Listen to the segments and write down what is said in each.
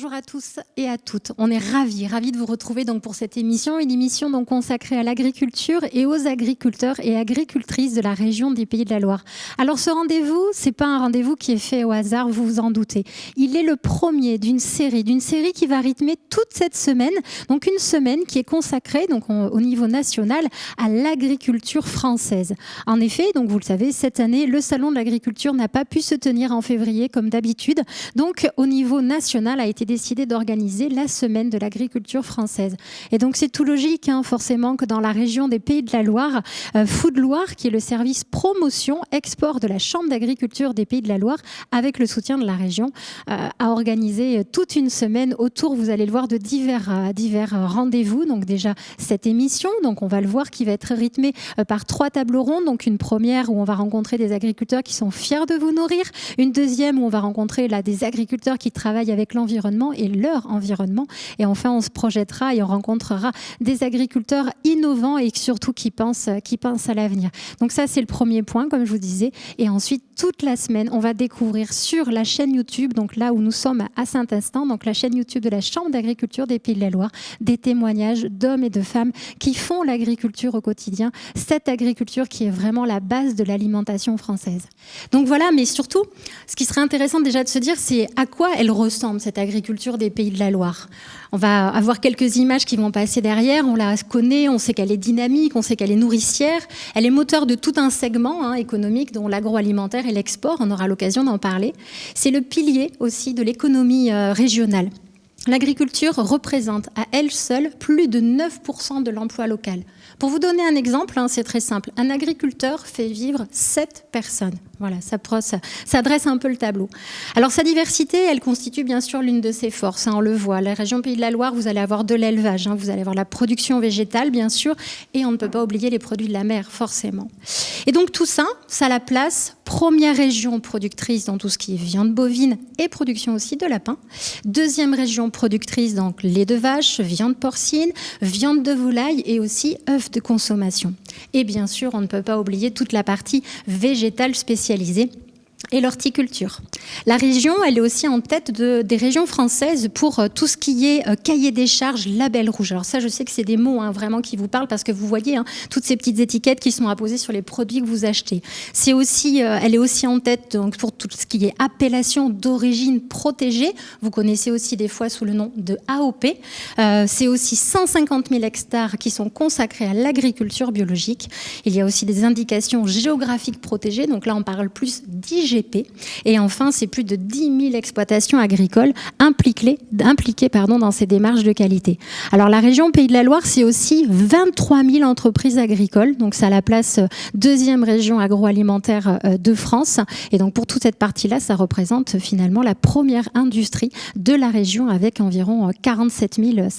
Bonjour à tous et à toutes. On est ravis de vous retrouver donc pour cette émission, une émission donc consacrée à l'agriculture et aux agriculteurs et agricultrices de la région des Pays de la Loire. Alors ce rendez-vous, c'est pas un rendez-vous qui est fait au hasard, vous vous en doutez. Il est le premier d'une série qui va rythmer toute cette semaine, donc une semaine qui est consacrée donc au niveau national à l'agriculture française. En effet, donc vous le savez, cette année, le salon de l'agriculture n'a pas pu se tenir en février comme d'habitude. Donc au niveau national a été décidé d'organiser la semaine de l'agriculture française. Et donc c'est tout logique, forcément, que dans la région des Pays de la Loire, Food Loire, qui est le service promotion export de la Chambre d'agriculture des Pays de la Loire, avec le soutien de la région, a organisé toute une semaine autour, vous allez le voir, de divers rendez-vous. Donc déjà cette émission, donc on va le voir, qui va être rythmée par 3 tables rondes. Donc une première où on va rencontrer des agriculteurs qui sont fiers de vous nourrir, une deuxième où on va rencontrer des agriculteurs qui travaillent avec l'environnement et leur environnement. Et enfin, on se projettera et on rencontrera des agriculteurs innovants et surtout qui pensent à l'avenir. Donc ça, c'est le premier point, comme je vous disais. Et ensuite, toute la semaine, on va découvrir sur la chaîne YouTube, donc là où nous sommes à Saint-Instant, donc la chaîne YouTube de la Chambre d'agriculture des Pays de la Loire, des témoignages d'hommes et de femmes qui font l'agriculture au quotidien, cette agriculture qui est vraiment la base de l'alimentation française. Donc voilà, mais surtout, ce qui serait intéressant déjà de se dire, c'est à quoi elle ressemble, cette agriculture des Pays de la Loire. On va avoir quelques images qui vont passer derrière, on la connaît, on sait qu'elle est dynamique, on sait qu'elle est nourricière, elle est moteur de tout un segment économique, dont l'agroalimentaire et l'export, on aura l'occasion d'en parler. C'est le pilier aussi de l'économie régionale. L'agriculture représente à elle seule plus de 9% de l'emploi local. Pour vous donner un exemple, c'est très simple. Un agriculteur fait vivre 7 personnes. Voilà, ça dresse un peu le tableau. Alors sa diversité, elle constitue bien sûr l'une de ses forces, on le voit. La région Pays de la Loire, vous allez avoir de l'élevage, vous allez avoir la production végétale bien sûr, et on ne peut pas oublier les produits de la mer, forcément. Et donc tout ça, ça la place première région productrice dans tout ce qui est viande bovine et production aussi de lapin. Deuxième région productrice, donc lait de vache, viande porcine, viande de volaille et aussi œufs de consommation. Et bien sûr, on ne peut pas oublier toute la partie végétale spécialisée et l'horticulture. La région, elle est aussi en tête des régions françaises pour tout ce qui est cahier des charges, label rouge. Alors ça, je sais que c'est des mots vraiment qui vous parlent parce que vous voyez toutes ces petites étiquettes qui sont apposées sur les produits que vous achetez. C'est aussi, elle est aussi en tête donc, pour tout ce qui est appellation d'origine protégée. Vous connaissez aussi des fois sous le nom de AOP. C'est aussi 150 000 hectares qui sont consacrés à l'agriculture biologique. Il y a aussi des indications géographiques protégées. Donc là, on parle plus d'IGP. Et enfin, c'est plus de 10 000 exploitations agricoles impliquées dans ces démarches de qualité. Alors, la région Pays de la Loire, c'est aussi 23 000 entreprises agricoles. Donc, ça la place deuxième région agroalimentaire de France. Et donc, pour toute cette partie-là, ça représente finalement la première industrie de la région avec environ 47 000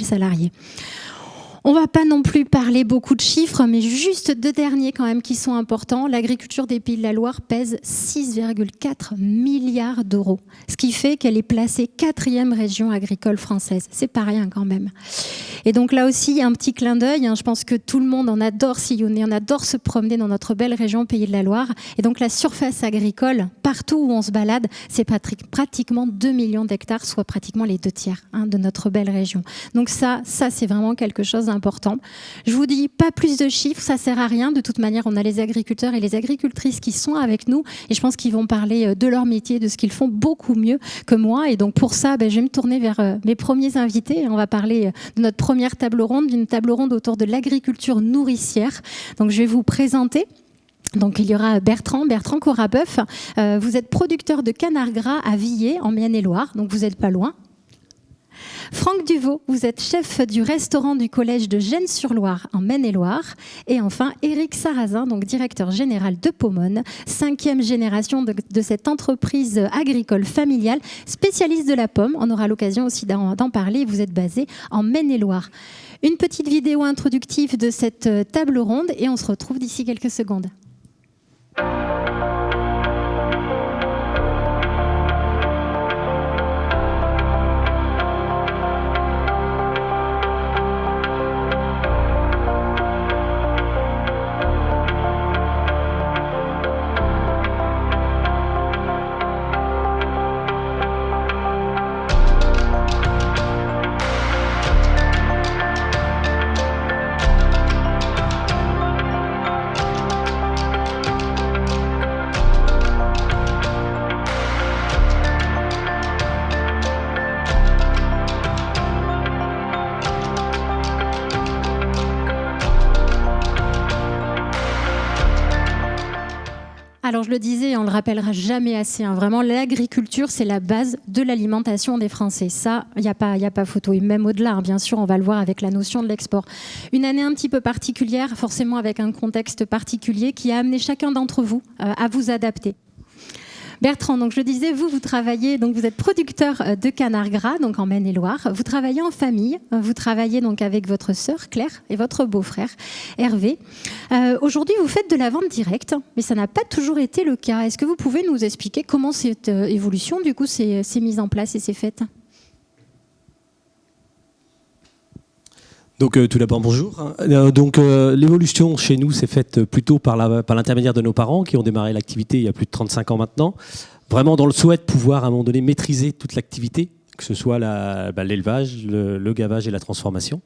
salariés. On ne va pas non plus parler beaucoup de chiffres, mais juste 2 derniers quand même qui sont importants. L'agriculture des Pays de la Loire pèse 6,4 milliards d'euros, ce qui fait qu'elle est placée 4e région agricole française. C'est pas rien quand même. Et donc là aussi, il y a un petit clin d'œil. Je pense que tout le monde en adore sillonner, on adore se promener dans notre belle région Pays de la Loire. Et donc la surface agricole, partout où on se balade, c'est pratiquement 2 millions d'hectares, soit pratiquement les 2/3 de notre belle région. Donc ça c'est vraiment quelque chose d'important. Je vous dis pas plus de chiffres, ça sert à rien. De toute manière, on a les agriculteurs et les agricultrices qui sont avec nous et je pense qu'ils vont parler de leur métier, de ce qu'ils font beaucoup mieux que moi. Et donc pour ça, je vais me tourner vers mes premiers invités. On va parler de notre première table ronde, d'une table ronde autour de l'agriculture nourricière. Donc je vais vous présenter. Donc il y aura Bertrand Corabeuf. Vous êtes producteur de canard gras à Villers en Maine-et-Loire, donc vous n'êtes pas loin. Franck Duvaux, vous êtes chef du restaurant du collège de Gênes-sur-Loire en Maine-et-Loire. Et enfin, Éric Sarrazin, donc directeur général de Pomone, 5e génération de cette entreprise agricole familiale, spécialiste de la pomme. On aura l'occasion aussi d'en parler. Vous êtes basé en Maine-et-Loire. Une petite vidéo introductive de cette table ronde et on se retrouve d'ici quelques secondes. Alors je le disais, on le rappellera jamais assez, hein. Vraiment, l'agriculture, c'est la base de l'alimentation des Français. Ça, il n'y a pas photo. Et même au-delà, hein, bien sûr, on va le voir avec la notion de l'export. Une année un petit peu particulière, forcément avec un contexte particulier qui a amené chacun d'entre vous à vous adapter. Bertrand, donc je le disais, vous travaillez, donc vous êtes producteur de canard gras, donc en Maine-et-Loire. Vous travaillez en famille, vous travaillez donc avec votre sœur Claire et votre beau-frère Hervé. Aujourd'hui, vous faites de la vente directe, mais ça n'a pas toujours été le cas. Est-ce que vous pouvez nous expliquer comment cette évolution, du coup, s'est mise en place et s'est faite ? Donc tout d'abord bonjour. L'évolution chez nous s'est faite plutôt par l'intermédiaire de nos parents qui ont démarré l'activité il y a plus de 35 ans maintenant, vraiment dans le souhait de pouvoir à un moment donné maîtriser toute l'activité, que ce soit l'élevage, le gavage et la transformation.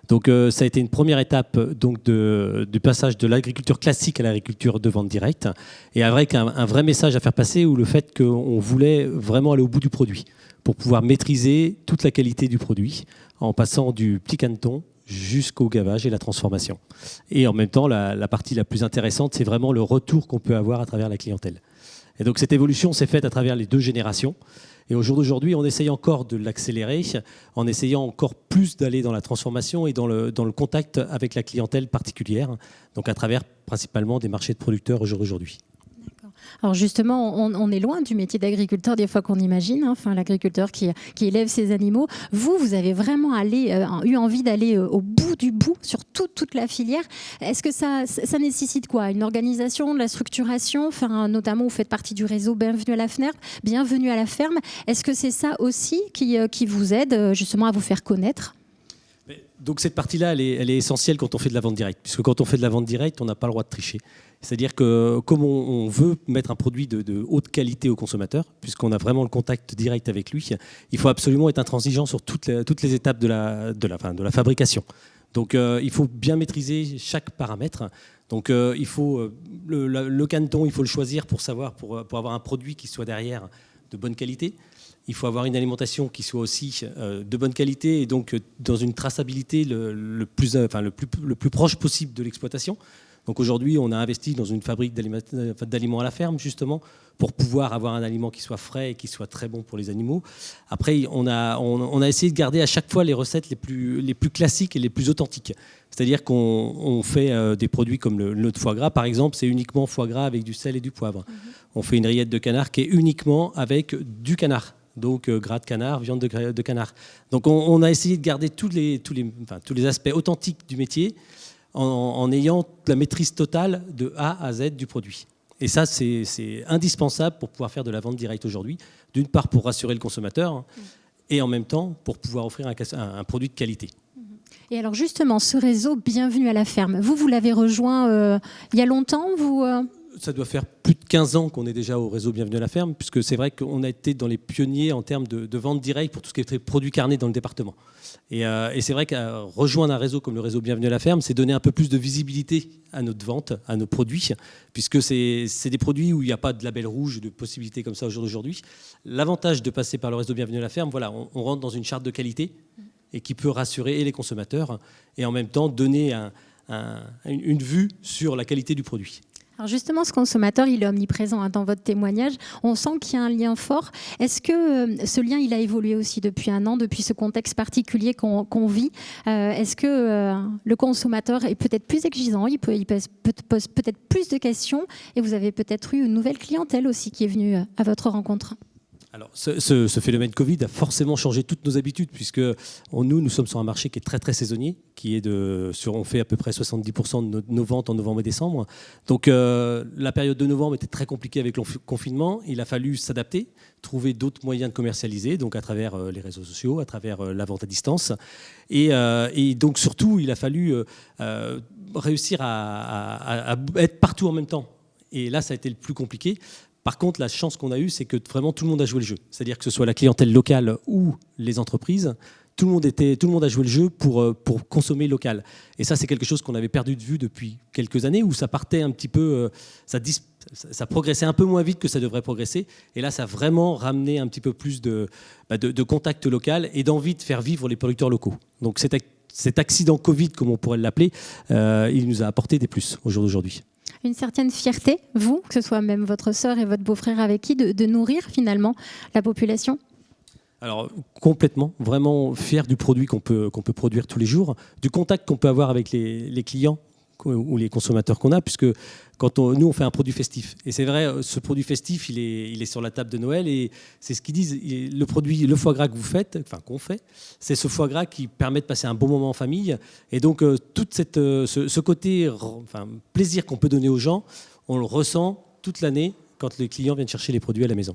Donc ça a été une première étape donc du passage de l'agriculture classique à l'agriculture de vente directe, et avec un vrai message à faire passer, où le fait qu'on voulait vraiment aller au bout du produit pour pouvoir maîtriser toute la qualité du produit en passant du petit caneton jusqu'au gavage et la transformation. Et en même temps, la partie la plus intéressante, c'est vraiment le retour qu'on peut avoir à travers la clientèle. Et donc cette évolution s'est faite à travers les deux générations. Et au jour d'aujourd'hui, on essaye encore de l'accélérer, en essayant encore plus d'aller dans la transformation et dans le contact avec la clientèle particulière, donc à travers principalement des marchés de producteurs au jour d'aujourd'hui. Alors justement, on est loin du métier d'agriculteur des fois qu'on imagine, hein, enfin, l'agriculteur qui élève ses animaux. Vous avez vraiment eu envie d'aller au bout du bout sur toute la filière. Est-ce que ça nécessite quoi? Une organisation, de la structuration, enfin, notamment vous faites partie du réseau Bienvenue à la ferme. Est-ce que c'est ça aussi qui vous aide justement à vous faire connaître? Donc cette partie-là, elle est essentielle quand on fait de la vente directe, puisque quand on fait de la vente directe, on n'a pas le droit de tricher. C'est-à-dire que comme on veut mettre un produit de haute qualité au consommateur, puisqu'on a vraiment le contact direct avec lui, il faut absolument être intransigeant sur toutes les étapes de la fabrication. Donc il faut bien maîtriser chaque paramètre. Donc il faut le caneton, il faut le choisir pour avoir un produit qui soit derrière de bonne qualité. Il faut avoir une alimentation qui soit aussi de bonne qualité et donc dans une traçabilité le plus proche possible de l'exploitation. Donc aujourd'hui, on a investi dans une fabrique d'aliments à la ferme, justement, pour pouvoir avoir un aliment qui soit frais et qui soit très bon pour les animaux. Après, on a essayé de garder à chaque fois les recettes les plus classiques et les plus authentiques. C'est-à-dire qu'on fait des produits comme notre foie gras, par exemple, c'est uniquement foie gras avec du sel et du poivre. Mmh. On fait une rillette de canard qui est uniquement avec du canard. Donc gras de canard, viande de canard. Donc on a essayé de garder tous les aspects authentiques du métier, en ayant la maîtrise totale de A à Z du produit. Et ça, c'est indispensable pour pouvoir faire de la vente directe aujourd'hui. D'une part, pour rassurer le consommateur, et en même temps, pour pouvoir offrir un produit de qualité. Et alors justement, ce réseau Bienvenue à la ferme, vous l'avez rejoint il y a longtemps Ça doit faire plus de 15 ans qu'on est déjà au réseau Bienvenue à la ferme, puisque c'est vrai qu'on a été dans les pionniers en termes de vente directe pour tout ce qui est produits carnés dans le département. Et c'est vrai qu'à rejoindre un réseau comme le réseau Bienvenue à la ferme, c'est donner un peu plus de visibilité à notre vente, à nos produits, puisque c'est des produits où il n'y a pas de label rouge, de possibilités comme ça au jour d'aujourd'hui. L'avantage de passer par le réseau Bienvenue à la ferme, voilà, on rentre dans une charte de qualité et qui peut rassurer les consommateurs et en même temps donner une vue sur la qualité du produit. Alors justement, ce consommateur, il est omniprésent dans votre témoignage. On sent qu'il y a un lien fort. Est-ce que ce lien, il a évolué aussi depuis un an, depuis ce contexte particulier qu'on vit? Est-ce que le consommateur est peut-être plus exigeant, il pose peut-être plus de questions, et vous avez peut-être eu une nouvelle clientèle aussi qui est venue à votre rencontre? Alors, ce phénomène Covid a forcément changé toutes nos habitudes, puisque nous sommes sur un marché qui est très très saisonnier, on fait à peu près 70% de nos ventes en novembre et décembre. Donc la période de novembre était très compliquée avec le confinement. Il a fallu s'adapter, trouver d'autres moyens de commercialiser, donc à travers les réseaux sociaux, à travers la vente à distance. Et donc surtout, il a fallu réussir à être partout en même temps. Et là, ça a été le plus compliqué. Par contre, la chance qu'on a eue, c'est que vraiment tout le monde a joué le jeu. C'est-à-dire que ce soit la clientèle locale ou les entreprises, tout le monde a joué le jeu pour consommer local. Et ça, c'est quelque chose qu'on avait perdu de vue depuis quelques années, où ça partait un petit peu, ça progressait un peu moins vite que ça devrait progresser. Et là, ça a vraiment ramené un petit peu plus de contact local et d'envie de faire vivre les producteurs locaux. Donc cet accident Covid, comme on pourrait l'appeler, il nous a apporté des plus au jour d'aujourd'hui. une certaine fierté, vous, que ce soit même votre sœur et votre beau-frère avec qui, de nourrir finalement la population? Alors complètement, vraiment fier du produit qu'on peut produire tous les jours, du contact qu'on peut avoir avec les clients ou les consommateurs qu'on a, puisque nous on fait un produit festif. Et c'est vrai, ce produit festif, il est sur la table de Noël, et c'est ce qu'ils disent, le foie gras que vous faites, enfin qu'on fait, c'est ce foie gras qui permet de passer un bon moment en famille. Et donc tout ce côté plaisir qu'on peut donner aux gens, on le ressent toute l'année quand les clients viennent chercher les produits à la maison.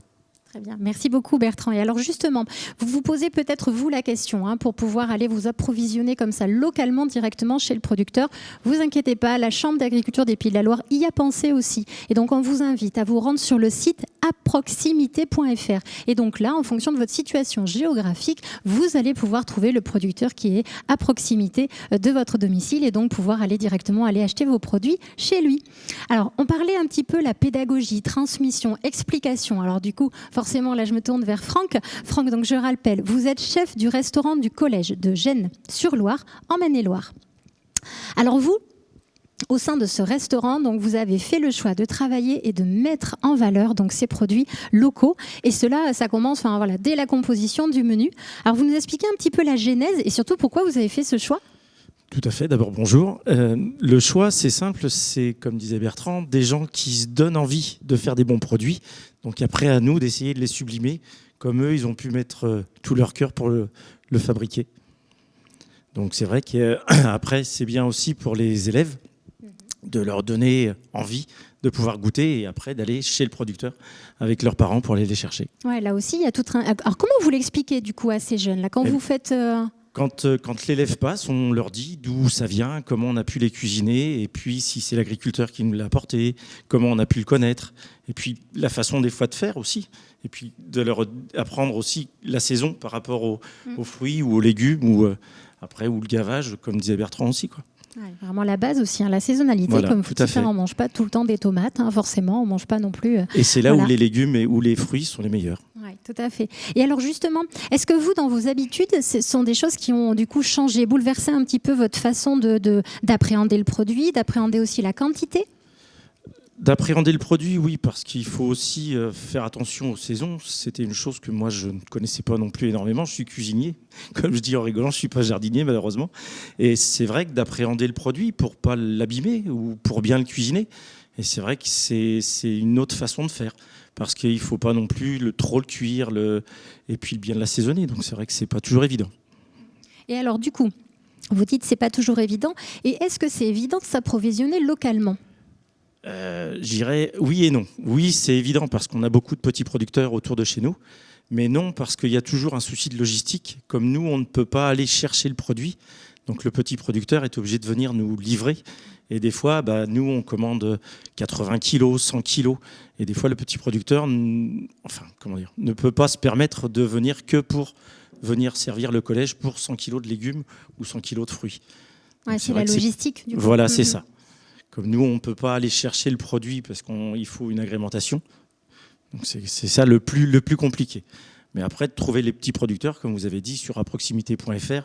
Très bien, merci beaucoup Bertrand. Et alors justement, vous vous posez peut-être vous la question pour pouvoir aller vous approvisionner comme ça localement directement chez le producteur. Vous inquiétez pas, la Chambre d'agriculture des Pays de la Loire y a pensé aussi. Et donc on vous invite à vous rendre sur le site aproximité.fr. Et donc là, en fonction de votre situation géographique, vous allez pouvoir trouver le producteur qui est à proximité de votre domicile et donc pouvoir aller directement acheter vos produits chez lui. Alors on parlait un petit peu la pédagogie, transmission, explication. Alors du coup, forcément, là, je me tourne vers Franck. Franck, donc je rappelle, vous êtes chef du restaurant du collège de Gênes-sur-Loire, en Maine-et-Loire. Alors vous, au sein de ce restaurant, donc vous avez fait le choix de travailler et de mettre en valeur donc ces produits locaux. Et cela, ça commence dès la composition du menu. Alors vous nous expliquez un petit peu la genèse et surtout pourquoi vous avez fait ce choix? Tout à fait. D'abord, bonjour. Le choix, c'est simple. C'est, comme disait Bertrand, des gens qui se donnent envie de faire des bons produits. Donc après, à nous d'essayer de les sublimer. Comme eux, ils ont pu mettre tout leur cœur pour le fabriquer. Donc c'est vrai qu'après, c'est bien aussi pour les élèves de leur donner envie de pouvoir goûter et après d'aller chez le producteur avec leurs parents pour aller les chercher. Ouais, là aussi, il y a tout un... Alors comment vous l'expliquez du coup à ces jeunes là, quand vous faites... Quand l'élève passe, on leur dit d'où ça vient, comment on a pu les cuisiner, et puis si c'est l'agriculteur qui nous l'a apporté, comment on a pu le connaître, et puis la façon des fois de faire aussi, et puis de leur apprendre aussi la saison par rapport aux fruits ou aux légumes, ou le gavage, comme disait Bertrand aussi, quoi. Ouais, vraiment la base aussi, la saisonnalité, voilà, comme vous dites, on ne mange pas tout le temps des tomates, forcément, on ne mange pas non plus... Et c'est là où les légumes et où les fruits sont les meilleurs. Oui, tout à fait. Et alors justement, est-ce que vous, dans vos habitudes, ce sont des choses qui ont du coup changé, bouleversé un petit peu votre façon d'appréhender le produit, d'appréhender aussi la quantité ? D'appréhender le produit, oui, parce qu'il faut aussi faire attention aux saisons. C'était une chose que moi, je ne connaissais pas non plus énormément. Je suis cuisinier, comme je dis en rigolant, je ne suis pas jardinier malheureusement. Et c'est vrai que d'appréhender le produit pour ne pas l'abîmer ou pour bien le cuisiner, et c'est vrai que c'est une autre façon de faire. Parce qu'il ne faut pas non plus trop le cuire et puis bien l'assaisonner. Donc c'est vrai que ce n'est pas toujours évident. Et alors du coup, vous dites que ce n'est pas toujours évident. Et est-ce que c'est évident de s'approvisionner localement ? J'irais oui et non. Oui, c'est évident parce qu'on a beaucoup de petits producteurs autour de chez nous, mais non parce qu'il y a toujours un souci de logistique. Comme nous, on ne peut pas aller chercher le produit, donc le petit producteur est obligé de venir nous livrer. Et des fois, nous, on commande 80 kilos, 100 kilos, et des fois, le petit producteur ne peut pas se permettre de venir que pour venir servir le collège pour 100 kilos de légumes ou 100 kilos de fruits. Ouais, c'est la logistique, du coup. Voilà, c'est ça. Comme nous, on ne peut pas aller chercher le produit parce qu'il faut une agrémentation. Donc c'est ça le plus compliqué. Mais après, de trouver les petits producteurs, comme vous avez dit, sur aproximité.fr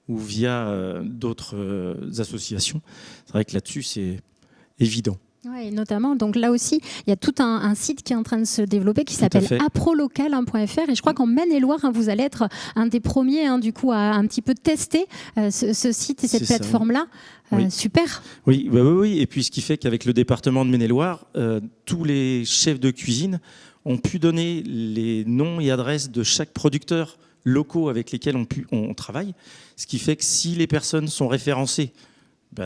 ou via d'autres associations, c'est vrai que là-dessus, c'est évident. Oui, notamment. Donc là aussi, il y a tout un site qui est en train de se développer qui s'appelle aprolocal.fr. Et je crois qu'en Maine-et-Loire, vous allez être un des premiers du coup, à un petit peu tester ce site et cette plateforme-là. Oui. Super. Oui. Et puis ce qui fait qu'avec le département de Maine-et-Loire, tous les chefs de cuisine ont pu donner les noms et adresses de chaque producteur locaux avec lesquels on travaille. Ce qui fait que si les personnes sont référencées,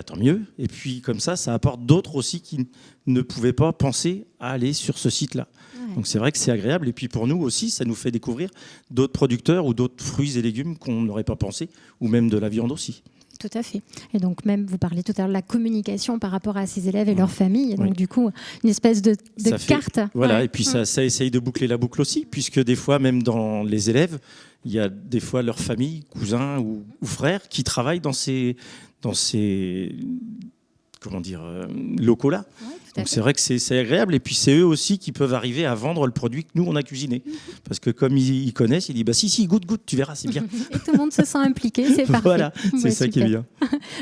tant mieux. Et puis comme ça apporte d'autres aussi qui ne pouvaient pas penser à aller sur ce site-là. Ouais. Donc c'est vrai que c'est agréable. Et puis pour nous aussi, ça nous fait découvrir d'autres producteurs ou d'autres fruits et légumes qu'on n'aurait pas pensé, ou même de la viande aussi. Tout à fait. Et donc même, vous parlez tout à l'heure de la communication par rapport à ces élèves et leurs familles. Et donc du coup, une espèce de carte. Voilà, ouais. Et puis ça essaye de boucler la boucle aussi, puisque des fois, même dans les élèves, il y a des fois leur famille, cousins ou frères qui travaillent dans ces locaux-là. Ouais, Donc c'est vrai que c'est agréable. Et puis c'est eux aussi qui peuvent arriver à vendre le produit que nous, on a cuisiné. Parce que comme ils connaissent, ils disent bah, si, goûte, tu verras, c'est bien. Et tout le monde se sent impliqué, c'est parfait. Voilà, c'est ça qui est bien.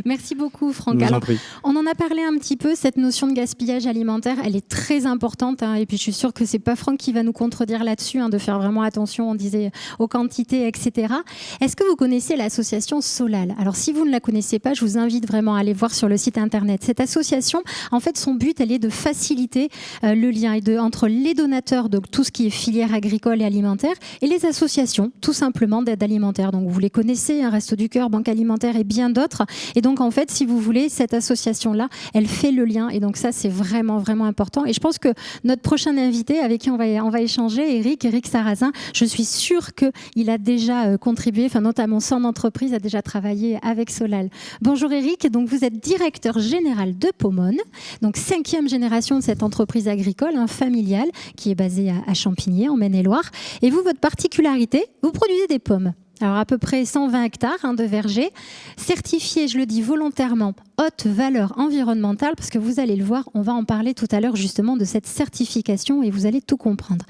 Merci beaucoup, Franck. Je vous en Alors, prie. on en a parlé un petit peu, cette notion de gaspillage alimentaire, elle est très importante. Et puis je suis sûre que c'est pas Franck qui va nous contredire là-dessus, de faire vraiment attention, on disait, aux quantités, etc. Est-ce que vous connaissez l'association Solal? Alors si vous ne la connaissez pas, je vous invite vraiment à aller voir sur le site internet. Cette association, en fait, son but, elle est de faciliter le lien entre les donateurs, donc tout ce qui est filière agricole et alimentaire, et les associations, tout simplement, d'aide alimentaire. Donc vous les connaissez, Restos du Cœur, Banque Alimentaire et bien d'autres. Et donc en fait, si vous voulez, cette association-là, elle fait le lien. Et donc ça, c'est vraiment, vraiment important. Et je pense que notre prochain invité, avec qui on va échanger, Eric Sarrazin, je suis sûre qu'il a déjà contribué, notamment son entreprise a déjà travaillé avec Solal. Bonjour Eric, donc vous êtes directeur général de Pomone, donc 5e génération de cette entreprise agricole familiale qui est basée à Champigny en Maine-et-Loire. Et vous, votre particularité, vous produisez des pommes. Alors à peu près 120 hectares de vergers, certifiés, je le dis volontairement, haute valeur environnementale, parce que vous allez le voir, on va en parler tout à l'heure justement de cette certification et vous allez tout comprendre.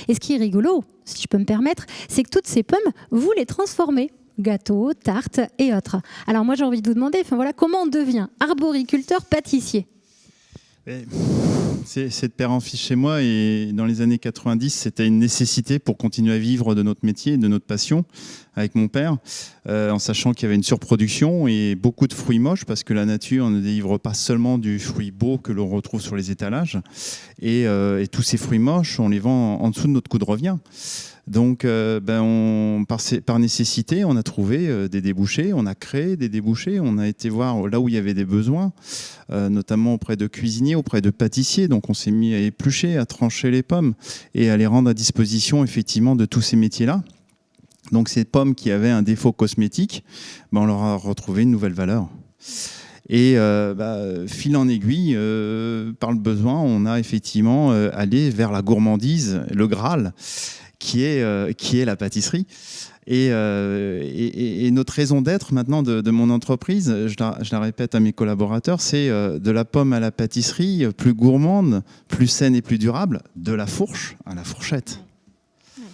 Et ce qui est rigolo, si je peux me permettre, c'est que toutes ces pommes, vous les transformez. Gâteaux, tartes et autres. Alors moi j'ai envie de vous demander, comment on devient arboriculteur pâtissier? C'est de père en fils chez moi et dans les années 90, c'était une nécessité pour continuer à vivre de notre métier, de notre passion avec mon père, en sachant qu'il y avait une surproduction et beaucoup de fruits moches parce que la nature ne délivre pas seulement du fruit beau que l'on retrouve sur les étalages et tous ces fruits moches, on les vend en dessous de notre coût de revient. Donc, par nécessité, on a trouvé des débouchés, on a créé des débouchés, on a été voir là où il y avait des besoins, notamment auprès de cuisiniers, auprès de pâtissiers. Donc, on s'est mis à éplucher, à trancher les pommes et à les rendre à disposition effectivement de tous ces métiers-là. Donc, ces pommes qui avaient un défaut cosmétique, on leur a retrouvé une nouvelle valeur. Et fil en aiguille, par le besoin, on a effectivement allé vers la gourmandise, le Graal, qui est la pâtisserie. Et notre raison d'être maintenant de mon entreprise, je la répète à mes collaborateurs, c'est de la pomme à la pâtisserie, plus gourmande, plus saine et plus durable, de la fourche à la fourchette.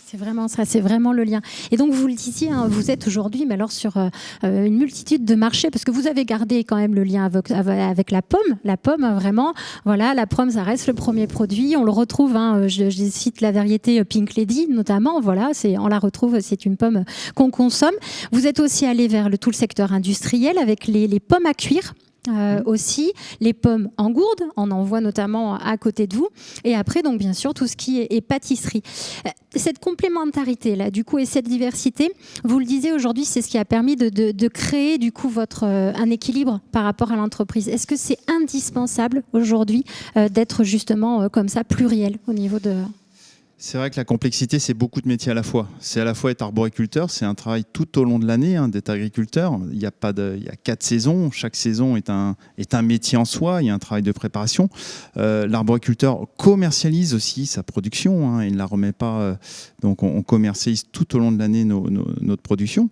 C'est vraiment ça, c'est vraiment le lien. Et donc vous le disiez, vous êtes aujourd'hui sur une multitude de marchés, parce que vous avez gardé quand même le lien avec la pomme. La pomme, vraiment, voilà, la pomme, ça reste le premier produit. On le retrouve, je cite la variété Pink Lady notamment, voilà, on la retrouve, c'est une pomme qu'on consomme. Vous êtes aussi allé vers tout le secteur industriel avec les pommes à cuire. Aussi les pommes en gourde, on en voit notamment à côté de vous, et après donc bien sûr tout ce qui est pâtisserie. Cette complémentarité là du coup et cette diversité, vous le disiez aujourd'hui, c'est ce qui a permis de créer du coup un équilibre par rapport à l'entreprise. Est-ce que c'est indispensable aujourd'hui d'être justement comme ça pluriel au niveau de... C'est vrai que la complexité, c'est beaucoup de métiers à la fois. C'est à la fois être arboriculteur, c'est un travail tout au long de l'année d'être agriculteur. Il y a 4 saisons, chaque saison est un métier en soi, il y a un travail de préparation. L'arboriculteur commercialise aussi sa production, il ne la remet pas, donc on commercialise tout au long de l'année notre production.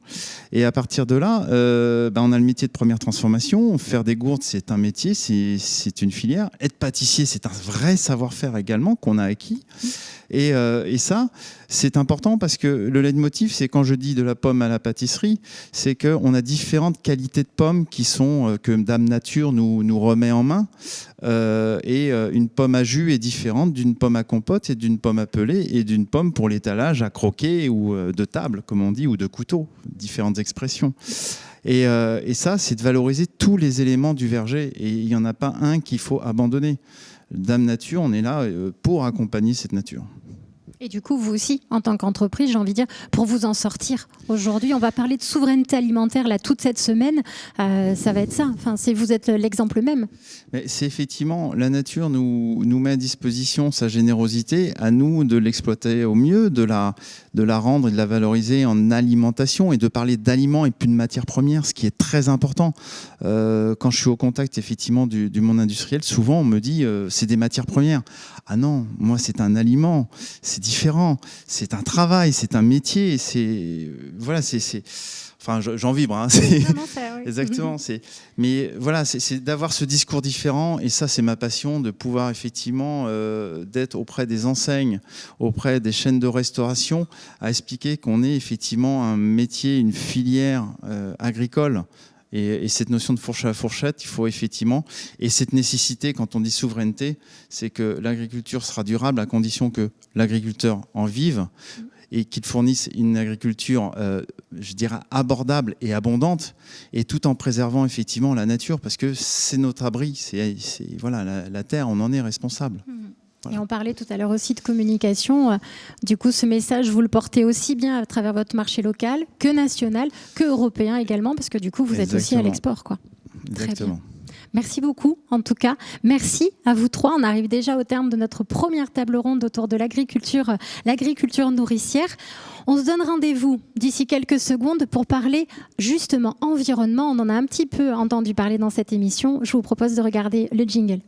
Et à partir de là, on a le métier de première transformation. Faire des gourdes, c'est un métier, c'est une filière. Être pâtissier, c'est un vrai savoir-faire également qu'on a acquis. Et ça, c'est important parce que le leitmotiv, c'est quand je dis de la pomme à la pâtisserie, c'est qu'on a différentes qualités de pommes que Dame Nature nous remet en main. Une pomme à jus est différente d'une pomme à compote et d'une pomme à pelée et d'une pomme pour l'étalage à croquer ou de table, comme on dit, ou de couteau, différentes expressions. Et ça, c'est de valoriser tous les éléments du verger et il n'y en a pas un qu'il faut abandonner. Dame Nature, on est là pour accompagner cette nature. Et du coup, vous aussi, en tant qu'entreprise, j'ai envie de dire, pour vous en sortir aujourd'hui, on va parler de souveraineté alimentaire là toute cette semaine. Ça va être ça. Enfin, vous êtes l'exemple même. Mais c'est effectivement, la nature nous met à disposition sa générosité, à nous de l'exploiter au mieux, de la rendre et de la valoriser en alimentation et de parler d'aliments et plus de matières premières, ce qui est très important. Quand je suis au contact effectivement du monde industriel, souvent on me dit c'est des matières premières. Ah non, moi c'est un aliment, c'est différent. C'est un travail, c'est un métier. Voilà, enfin, j'en vibre. Hein, oui. Exactement. Mais voilà, c'est d'avoir ce discours différent. Et ça, c'est ma passion, de pouvoir effectivement d'être auprès des enseignes, auprès des chaînes de restauration, à expliquer qu'on est effectivement un métier, une filière agricole. Et cette notion de fourche à fourchette, il faut effectivement, et cette nécessité, quand on dit souveraineté, c'est que l'agriculture sera durable à condition que l'agriculteur en vive et qu'il fournisse une agriculture, je dirais, abordable et abondante, et tout en préservant effectivement la nature, parce que c'est notre abri, voilà, la terre, on en est responsable. Voilà. Et on parlait tout à l'heure aussi de communication. Du coup, ce message, vous le portez aussi bien à travers votre marché local que national, que européen également, parce que du coup, vous êtes aussi à l'export, quoi. Exactement. Merci beaucoup, en tout cas. Merci à vous trois. On arrive déjà au terme de notre première table ronde autour de l'agriculture nourricière. On se donne rendez-vous d'ici quelques secondes pour parler justement environnement. On en a un petit peu entendu parler dans cette émission. Je vous propose de regarder le jingle.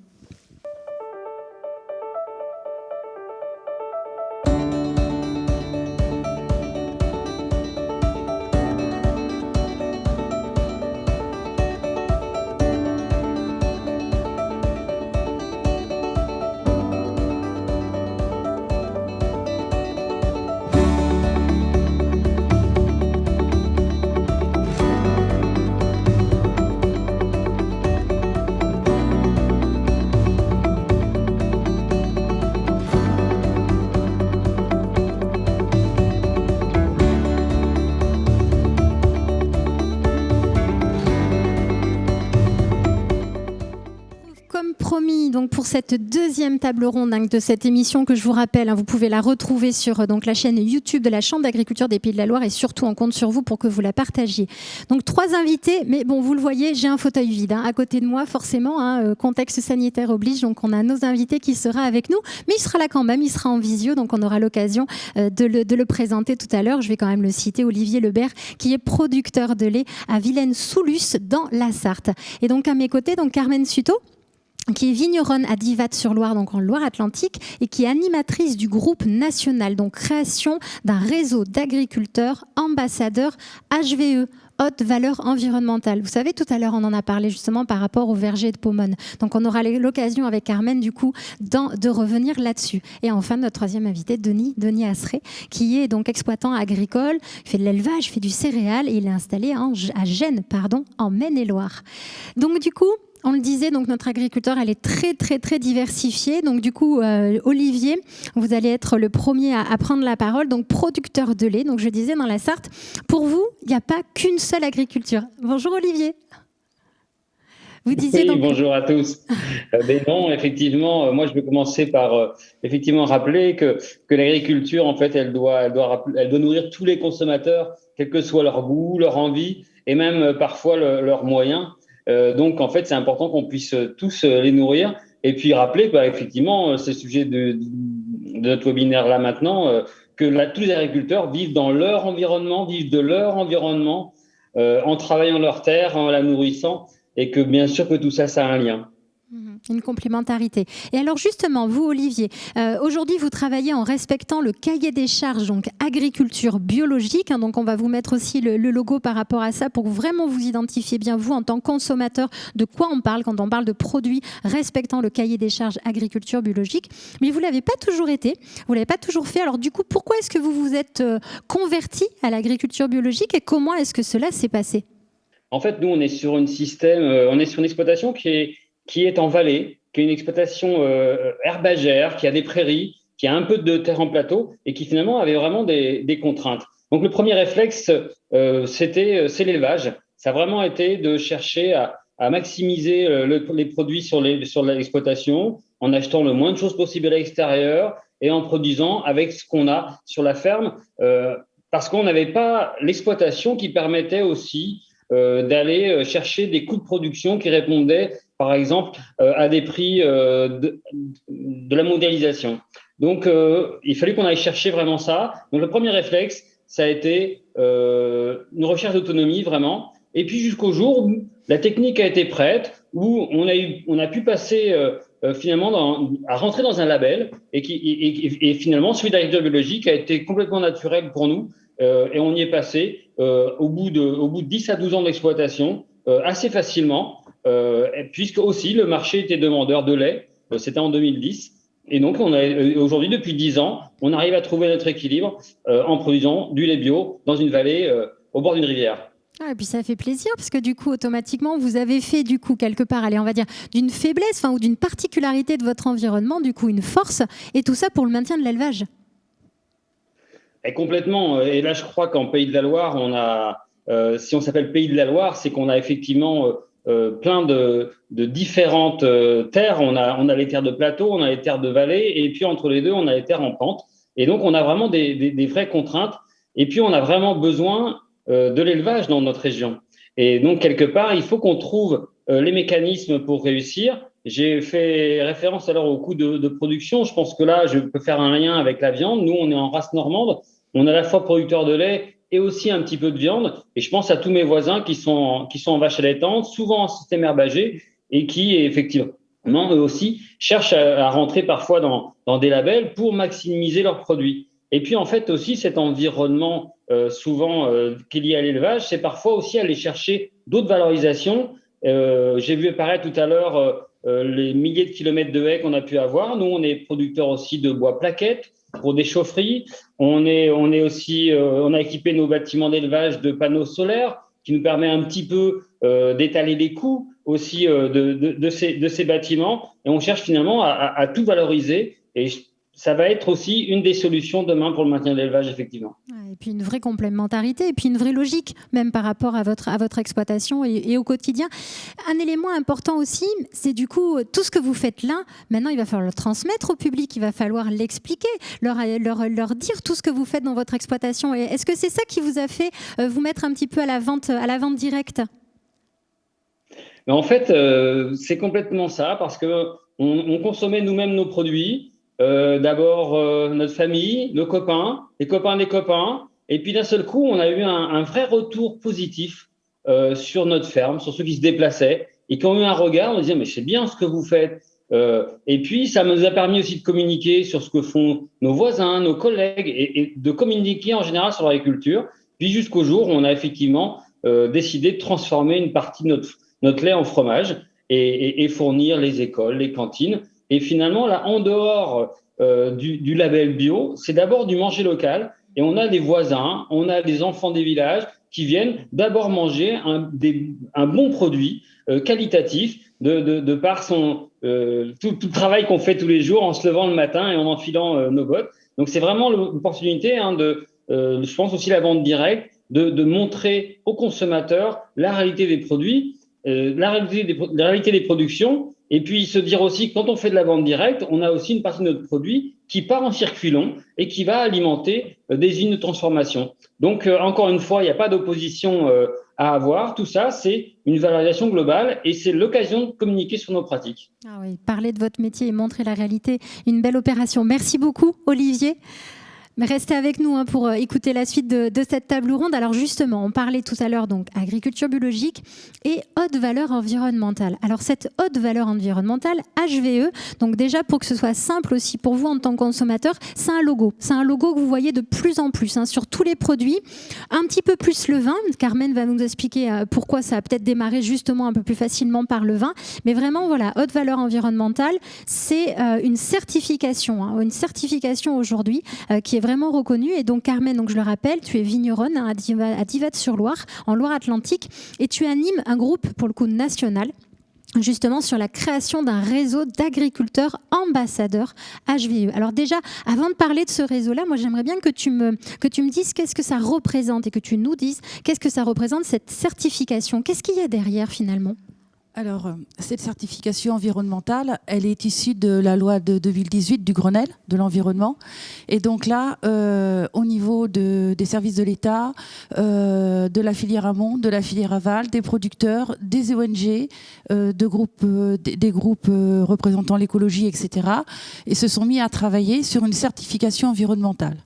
Donc pour cette deuxième table ronde de cette émission que je vous rappelle, vous pouvez la retrouver sur la chaîne YouTube de la Chambre d'agriculture des Pays de la Loire, et surtout on compte sur vous pour que vous la partagiez. Donc 3 invités, mais bon, vous le voyez, j'ai un fauteuil vide à côté de moi, forcément, contexte sanitaire oblige, donc on a nos invités qui sera avec nous, mais il sera là quand même, il sera en visio, donc on aura l'occasion de le présenter tout à l'heure. Je vais quand même le citer, Olivier Lebert, qui est producteur de lait à Vilaine-sous-Luce dans la Sarthe. Et donc à mes côtés, Carmen Suto, qui est vigneronne à Divat-sur-Loire, donc en Loire-Atlantique, et qui est animatrice du groupe national, donc création d'un réseau d'agriculteurs ambassadeurs HVE, haute valeur environnementale. Vous savez, tout à l'heure, on en a parlé justement par rapport au verger de Pomone. Donc, on aura l'occasion avec Carmen, du coup, de revenir là-dessus. Et enfin, notre troisième invité, Denis Asseret, qui est donc exploitant agricole, il fait de l'élevage, il fait du céréal, et il est installé à Gênes, en Maine-et-Loire. Donc, du coup, on le disait, donc notre agriculteur, elle est très, très, très diversifiée. Donc, du coup, Olivier, vous allez être le premier à prendre la parole. Donc, producteur de lait. Donc, je disais, dans la Sarthe, pour vous, il n'y a pas qu'une seule agriculture. Bonjour, Olivier. Vous disiez donc... bonjour à tous. Mais non, effectivement, moi, je vais commencer par effectivement rappeler que l'agriculture, en fait, elle doit nourrir tous les consommateurs, quel que soit leur goût, leur envie et même parfois leurs moyens. Donc, en fait, c'est important qu'on puisse tous les nourrir. Et puis, rappeler, effectivement, c'est le sujet de notre webinaire là maintenant, que tous les agriculteurs vivent dans leur environnement, vivent de leur environnement, en travaillant leur terre, en la nourrissant, et que bien sûr que tout ça, ça a un lien. Une complémentarité. Et alors justement, vous Olivier, aujourd'hui vous travaillez en respectant le cahier des charges, donc agriculture biologique, donc on va vous mettre aussi le logo par rapport à ça pour que vraiment vous identifiez bien vous en tant que consommateur de quoi on parle quand on parle de produits respectant le cahier des charges agriculture biologique. Mais vous ne l'avez pas toujours été, vous ne l'avez pas toujours fait. Alors du coup, pourquoi est-ce que vous vous êtes converti à l'agriculture biologique et comment est-ce que cela s'est passé ? En fait, nous, on est sur une exploitation qui est en vallée, qui est une exploitation herbagère, qui a des prairies, qui a un peu de terre en plateau et qui finalement avait vraiment des contraintes. Donc le premier réflexe, c'est l'élevage. Ça a vraiment été de chercher à maximiser les produits sur l'exploitation en achetant le moins de choses possible à l'extérieur et en produisant avec ce qu'on a sur la ferme, parce qu'on n'avait pas l'exploitation qui permettait aussi d'aller chercher des coûts de production qui répondaient, par exemple, à des prix de la mondialisation. Donc, il fallait qu'on aille chercher vraiment ça. Donc, le premier réflexe, ça a été une recherche d'autonomie, vraiment. Et puis, jusqu'au jour où la technique a été prête, où on a pu passer finalement à rentrer dans un label et finalement celui d'agriculture biologique a été complètement naturel pour nous et on y est passé au bout de 10 à 12 ans d'exploitation assez facilement puisque aussi le marché était demandeur de lait, c'était en 2010 et donc aujourd'hui depuis 10 ans on arrive à trouver notre équilibre en produisant du lait bio dans une vallée au bord d'une rivière. Ah, et puis ça fait plaisir parce que du coup, automatiquement, vous avez fait du coup quelque part, allez, on va dire, d'une faiblesse ou d'une particularité de votre environnement, du coup une force, et tout ça pour le maintien de l'élevage. Et complètement. Et là, je crois qu'en Pays de la Loire, on a, si on s'appelle Pays de la Loire, c'est qu'on a effectivement plein de différentes terres. On a les terres de plateau, on a les terres de vallée, et puis entre les deux, on a les terres en pente. Et donc, on a vraiment des vraies contraintes. Et puis, on a vraiment besoin de l'élevage dans notre région. Et donc, quelque part, il faut qu'on trouve les mécanismes pour réussir. J'ai fait référence alors au coût de production. Je pense que là, je peux faire un lien avec la viande. Nous, on est en race normande. On est à la fois producteur de lait et aussi un petit peu de viande. Et je pense à tous mes voisins qui sont en vache allaitante, souvent en système herbagé et qui, effectivement, eux aussi, cherchent à rentrer parfois dans des labels pour maximiser leurs produits. Et puis, en fait, aussi, cet environnement souvent qui est lié à l'élevage, c'est parfois aussi aller chercher d'autres valorisations. J'ai vu apparaître tout à l'heure les milliers de kilomètres de haies qu'on a pu avoir. Nous, on est producteur aussi de bois plaquettes pour des chaufferies. On a équipé nos bâtiments d'élevage de panneaux solaires qui nous permet un petit peu d'étaler les coûts aussi de ces bâtiments. Et on cherche finalement à tout valoriser. Et ça va être aussi une des solutions demain pour le maintien de l'élevage, effectivement. Et puis une vraie complémentarité, et puis une vraie logique, même par rapport à votre exploitation et au quotidien. Un élément important aussi, c'est du coup, tout ce que vous faites là, maintenant il va falloir le transmettre au public, il va falloir l'expliquer, leur dire tout ce que vous faites dans votre exploitation. Et est-ce que c'est ça qui vous a fait vous mettre un petit peu à la vente directe ? Mais en fait, c'est complètement ça, parce qu'on consommait nous-mêmes nos produits. D'abord notre famille, nos copains, les copains des copains, et puis d'un seul coup, on a eu un vrai retour positif sur notre ferme, sur ceux qui se déplaçaient et qui ont eu un regard, on disait mais c'est bien ce que vous faites. Et puis ça nous a permis aussi de communiquer sur ce que font nos voisins, nos collègues, et de communiquer en général sur l'agriculture. Puis jusqu'au jour où on a effectivement décidé de transformer une partie de notre lait en fromage et fournir les écoles, les cantines. Et finalement, là, en dehors du label bio, c'est d'abord du manger local. Et on a des voisins, on a des enfants des villages qui viennent d'abord manger un bon produit qualitatif de par tout le travail qu'on fait tous les jours en se levant le matin et en enfilant nos bottes. Donc, c'est vraiment l'opportunité je pense aussi la vente directe, de montrer aux consommateurs la réalité des produits, la réalité des productions. Et puis, se dire aussi que quand on fait de la vente directe, on a aussi une partie de notre produit qui part en circuit long et qui va alimenter des usines de transformation. Donc, encore une fois, il n'y a pas d'opposition à avoir. Tout ça, c'est une valorisation globale et c'est l'occasion de communiquer sur nos pratiques. Ah oui, parler de votre métier et montrer la réalité, une belle opération. Merci beaucoup, Olivier. Mais restez avec nous pour écouter la suite de cette table ronde. Alors justement, on parlait tout à l'heure donc agriculture biologique et haute valeur environnementale. Alors cette haute valeur environnementale, HVE, donc déjà pour que ce soit simple aussi pour vous en tant que consommateur, c'est un logo. C'est un logo que vous voyez de plus en plus sur tous les produits. Un petit peu plus le vin. Carmen va nous expliquer pourquoi ça a peut-être démarré justement un peu plus facilement par le vin. Mais vraiment, voilà, haute valeur environnementale, c'est une certification aujourd'hui qui est vraiment reconnue. Et donc Carmen, donc je le rappelle, tu es vigneronne à Divatte-sur-Loire, en Loire-Atlantique, et tu animes un groupe pour le coup national justement sur la création d'un réseau d'agriculteurs ambassadeurs HVE. Alors déjà, avant de parler de ce réseau-là, moi j'aimerais bien que tu me dises qu'est-ce que ça représente et que tu nous dises qu'est-ce que ça représente cette certification. Qu'est-ce qu'il y a derrière finalement ? Alors, cette certification environnementale, elle est issue de la loi de 2018 du Grenelle de l'environnement. Et donc là, au niveau des services de l'État, de la filière amont, de la filière aval, des producteurs, des ONG, des groupes représentant l'écologie, etc., et se sont mis à travailler sur une certification environnementale.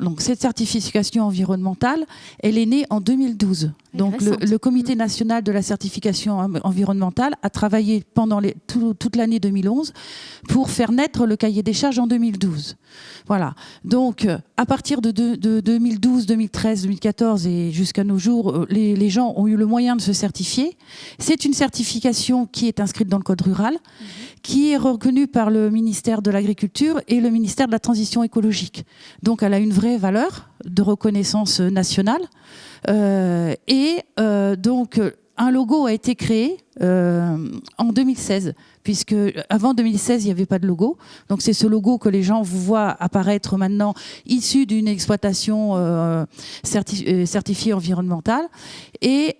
Donc cette certification environnementale, elle est née en 2012. Donc le Comité national de la certification environnementale a travaillé pendant toute l'année 2011 pour faire naître le cahier des charges en 2012. Voilà. Donc à partir de 2012, 2013, 2014 et jusqu'à nos jours, les gens ont eu le moyen de se certifier. C'est une certification qui est inscrite dans le Code rural, qui est reconnue par le ministère de l'Agriculture et le ministère de la Transition écologique. Donc elle a une vraie valeur de reconnaissance nationale. Donc un logo a été créé en 2016, puisque avant 2016 il n'y avait pas de logo. Donc c'est ce logo que les gens vous voient apparaître maintenant, issu d'une exploitation certifiée environnementale. Et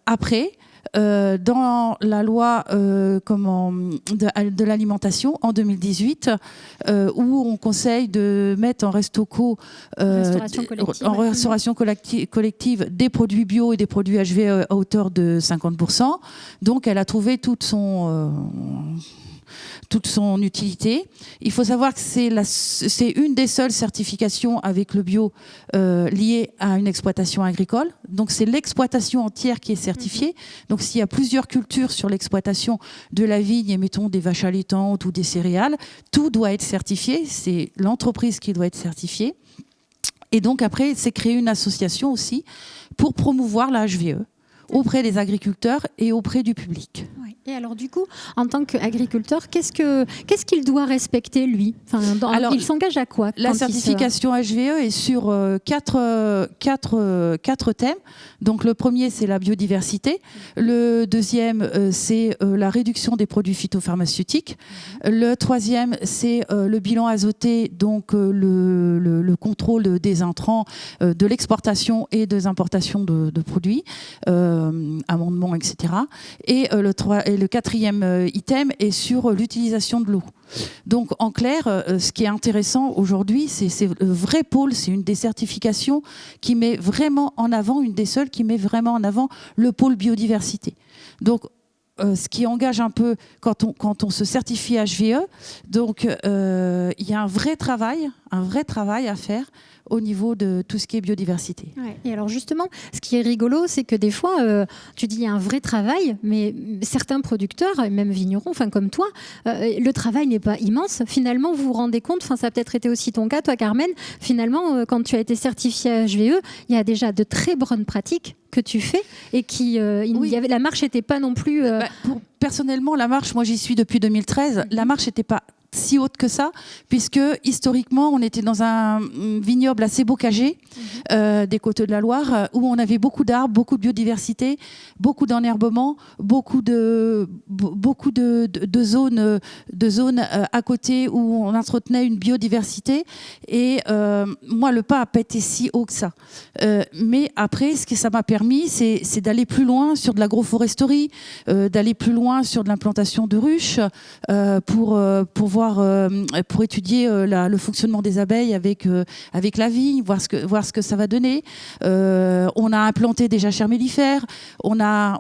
après, dans la loi de l'alimentation en 2018, où on conseille de mettre en restauration collective des produits bio et des produits HVE à hauteur de 50%. Donc elle a trouvé toute son utilité. Il faut savoir que c'est une des seules certifications avec le bio liée à une exploitation agricole. Donc c'est l'exploitation entière qui est certifiée. Donc s'il y a plusieurs cultures sur l'exploitation de la vigne, et mettons des vaches allaitantes ou des céréales, tout doit être certifié. C'est l'entreprise qui doit être certifiée. Et donc après, c'est créer une association aussi pour promouvoir la HVE auprès des agriculteurs et auprès du public. Oui. Et alors du coup, en tant qu'agriculteur, qu'est-ce qu'il doit respecter lui ? Alors, il s'engage à quoi ? La certification HVE est sur quatre thèmes. Donc le premier, c'est la biodiversité. Le deuxième, c'est la réduction des produits phytopharmaceutiques. Le troisième, c'est le bilan azoté, donc le contrôle des intrants, de l'exportation et des importations de produits, amendements, etc. Et le quatrième item est sur l'utilisation de l'eau. Donc en clair, ce qui est intéressant aujourd'hui, c'est le vrai pôle, c'est une des certifications qui met vraiment en avant, une des seules qui met vraiment en avant le pôle biodiversité. Donc ce qui engage un peu quand on se certifie HVE, donc il y a un vrai travail à faire au niveau de tout ce qui est biodiversité. Ouais. Et alors justement, ce qui est rigolo, c'est que des fois, tu dis il y a un vrai travail, mais certains producteurs, même vignerons, comme toi, le travail n'est pas immense. Finalement, vous vous rendez compte, ça a peut-être été aussi ton cas, toi Carmen, finalement, quand tu as été certifiée HVE, il y a déjà de très bonnes pratiques que tu fais et la marche n'était pas non plus... Personnellement, la marche, moi j'y suis depuis 2013, la marche n'était pas si haute que ça, puisque historiquement on était dans un vignoble assez bocagé des côtes de la Loire, où on avait beaucoup d'arbres, beaucoup de biodiversité, beaucoup d'enherbement, beaucoup de zones à côté où on entretenait une biodiversité. Et moi, le pas n'a pas été si haut que ça. Mais après, ce que ça m'a permis, c'est d'aller plus loin sur de l'agroforesterie, d'aller plus loin sur de l'implantation de ruches, pour étudier le fonctionnement des abeilles avec la vigne, voir ce que ça va donner. On a implanté des jachères mellifères, on a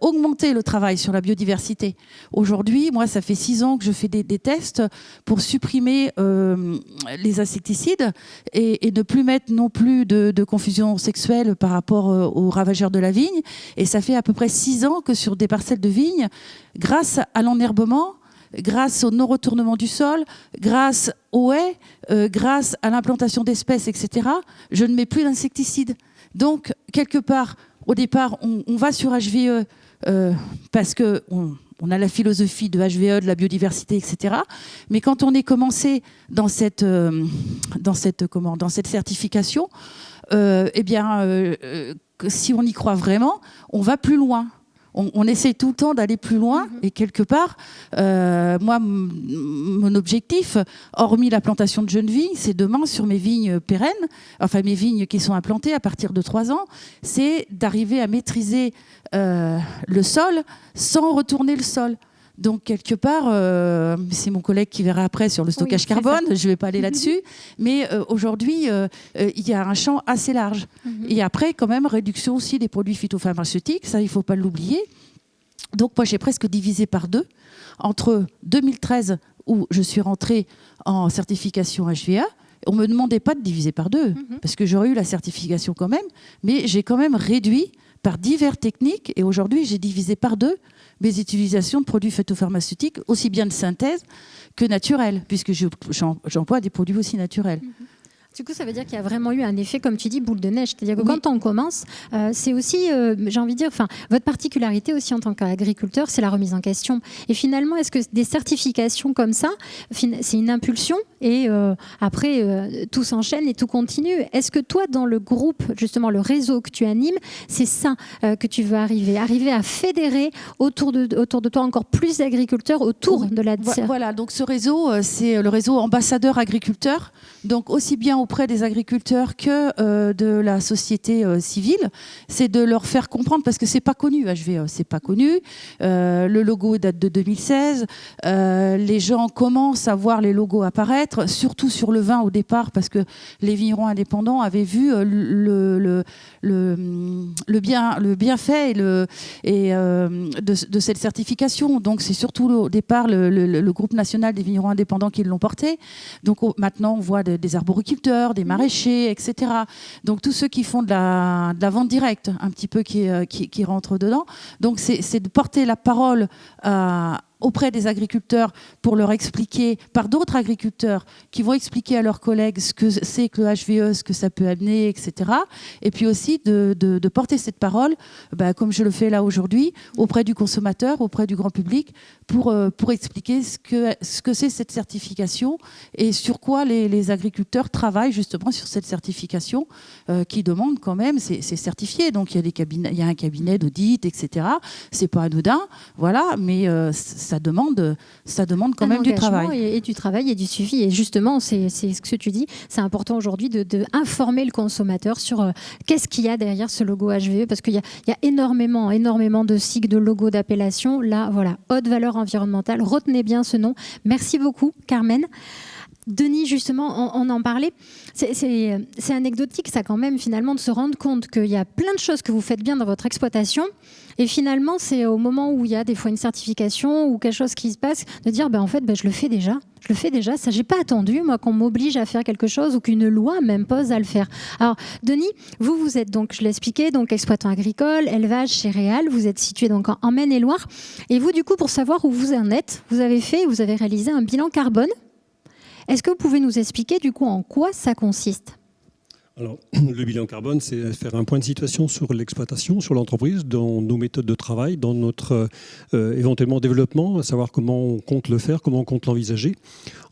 augmenté le travail sur la biodiversité. Aujourd'hui, moi, ça fait 6 ans que je fais des tests pour supprimer les insecticides et ne plus mettre non plus de confusion sexuelle par rapport aux ravageurs de la vigne. Et ça fait à peu près 6 ans que sur des parcelles de vigne, grâce à l'enherbement, grâce au non-retournement du sol, grâce aux haies, grâce à l'implantation d'espèces, etc., je ne mets plus d'insecticides. Donc, quelque part, au départ, on va sur HVE parce qu'on a la philosophie de HVE, de la biodiversité, etc. Mais quand on est commencé dans cette certification, si on y croit vraiment, on va plus loin. On essaie tout le temps d'aller plus loin et quelque part, moi, mon objectif, hormis la plantation de jeunes vignes, c'est demain sur mes vignes pérennes, enfin mes vignes qui sont implantées à partir de 3 ans, c'est d'arriver à maîtriser le sol sans retourner le sol. Donc, quelque part, c'est mon collègue qui verra après sur le stockage carbone, je ne vais pas aller là-dessus, mais aujourd'hui, il y a un champ assez large. Et après, quand même, réduction aussi des produits phytopharmaceutiques, ça, il ne faut pas l'oublier. Donc, moi, j'ai presque divisé par 2. Entre 2013, où je suis rentrée en certification HVE, On ne me demandait pas de diviser par 2, parce que j'aurais eu la certification quand même, mais j'ai quand même réduit par diverses techniques, et aujourd'hui j'ai divisé par 2 mes utilisations de produits phytopharmaceutiques, aussi bien de synthèse que naturels, puisque j'emploie des produits aussi naturels. Du coup, ça veut dire qu'il y a vraiment eu un effet, comme tu dis, boule de neige. C'est-à-dire que quand on commence, c'est aussi, j'ai envie de dire, votre particularité aussi en tant qu'agriculteur, c'est la remise en question. Et finalement, est-ce que des certifications comme ça, c'est une impulsion et après, tout s'enchaîne et tout continue. Est-ce que toi, dans le groupe, justement, le réseau que tu animes, c'est ça que tu veux arriver à fédérer autour de toi encore plus d'agriculteurs autour de la... Voilà, donc ce réseau, c'est le réseau ambassadeur agriculteur, donc aussi bien auprès des agriculteurs que de la société civile, c'est de leur faire comprendre, parce que c'est pas connu, HVE, c'est pas connu. Le logo date de 2016. Les gens commencent à voir les logos apparaître, surtout sur le vin au départ, parce que les vignerons indépendants avaient vu le bienfait de cette certification. Donc c'est surtout au départ le groupe national des vignerons indépendants qui l'ont porté. Donc maintenant on voit des arboriculteurs, des maraîchers, etc. Donc tous ceux qui font de la vente directe, un petit peu qui rentrent dedans. Donc c'est de porter la parole auprès des agriculteurs pour leur expliquer, par d'autres agriculteurs qui vont expliquer à leurs collègues ce que c'est que le HVE, ce que ça peut amener, etc. Et puis aussi de porter cette parole, comme je le fais là aujourd'hui, auprès du consommateur, auprès du grand public, pour expliquer ce que c'est cette certification et sur quoi les agriculteurs travaillent justement sur cette certification qui demande quand même, c'est certifié, donc il y a un cabinet d'audit, etc. C'est pas anodin, voilà, mais ça demande quand même du travail. Et du travail et du suivi. Et justement, c'est ce que tu dis, c'est important aujourd'hui de informer le consommateur sur qu'est-ce qu'il y a derrière ce logo HVE, parce qu'il y a énormément de sigles, de logos, d'appellations. Là, voilà, haute valeur environnementale. Retenez bien ce nom. Merci beaucoup, Carmen. Denis, justement, on en parlait. C'est anecdotique, ça, quand même, finalement, de se rendre compte qu'il y a plein de choses que vous faites bien dans votre exploitation. Et finalement, c'est au moment où il y a des fois une certification ou quelque chose qui se passe, de dire, en fait, je le fais déjà. Ça, j'ai pas attendu, moi, qu'on m'oblige à faire quelque chose ou qu'une loi m'impose à le faire. Alors, Denis, vous êtes donc, je l'expliquais, donc exploitant agricole, élevage, céréales. Vous êtes situé donc en Maine-et-Loire. Et vous, du coup, pour savoir où vous en êtes, vous avez réalisé un bilan carbone. Est-ce que vous pouvez nous expliquer du coup en quoi ça consiste ? Alors, le bilan carbone, c'est faire un point de situation sur l'exploitation, sur l'entreprise, dans nos méthodes de travail, dans notre éventuellement développement, à savoir comment on compte le faire, comment on compte l'envisager.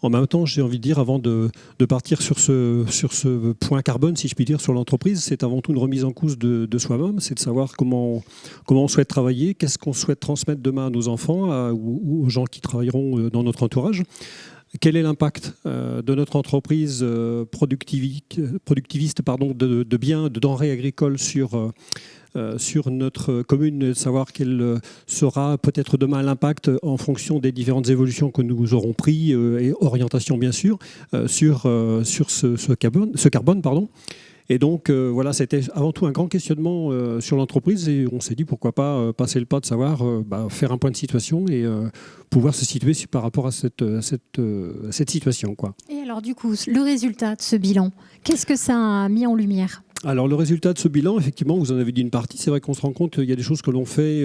En même temps, j'ai envie de dire, avant de partir sur ce point carbone, si je puis dire, sur l'entreprise, c'est avant tout une remise en cause de soi-même, c'est de savoir comment on souhaite travailler, qu'est-ce qu'on souhaite transmettre demain à nos enfants ou aux gens qui travailleront dans notre entourage. Quel est l'impact de notre entreprise productiviste de biens, de denrées agricoles sur notre commune, de savoir quel sera peut-être demain l'impact en fonction des différentes évolutions que nous aurons pris et orientation bien sûr sur ce carbone. Et donc, voilà, c'était avant tout un grand questionnement sur l'entreprise et on s'est dit pourquoi pas passer le pas de savoir faire un point de situation et pouvoir se situer par rapport à cette situation, quoi. Et alors, du coup, le résultat de ce bilan, qu'est-ce que ça a mis en lumière ? Alors, le résultat de ce bilan, effectivement, vous en avez dit une partie. C'est vrai qu'on se rend compte qu'il y a des choses que l'on fait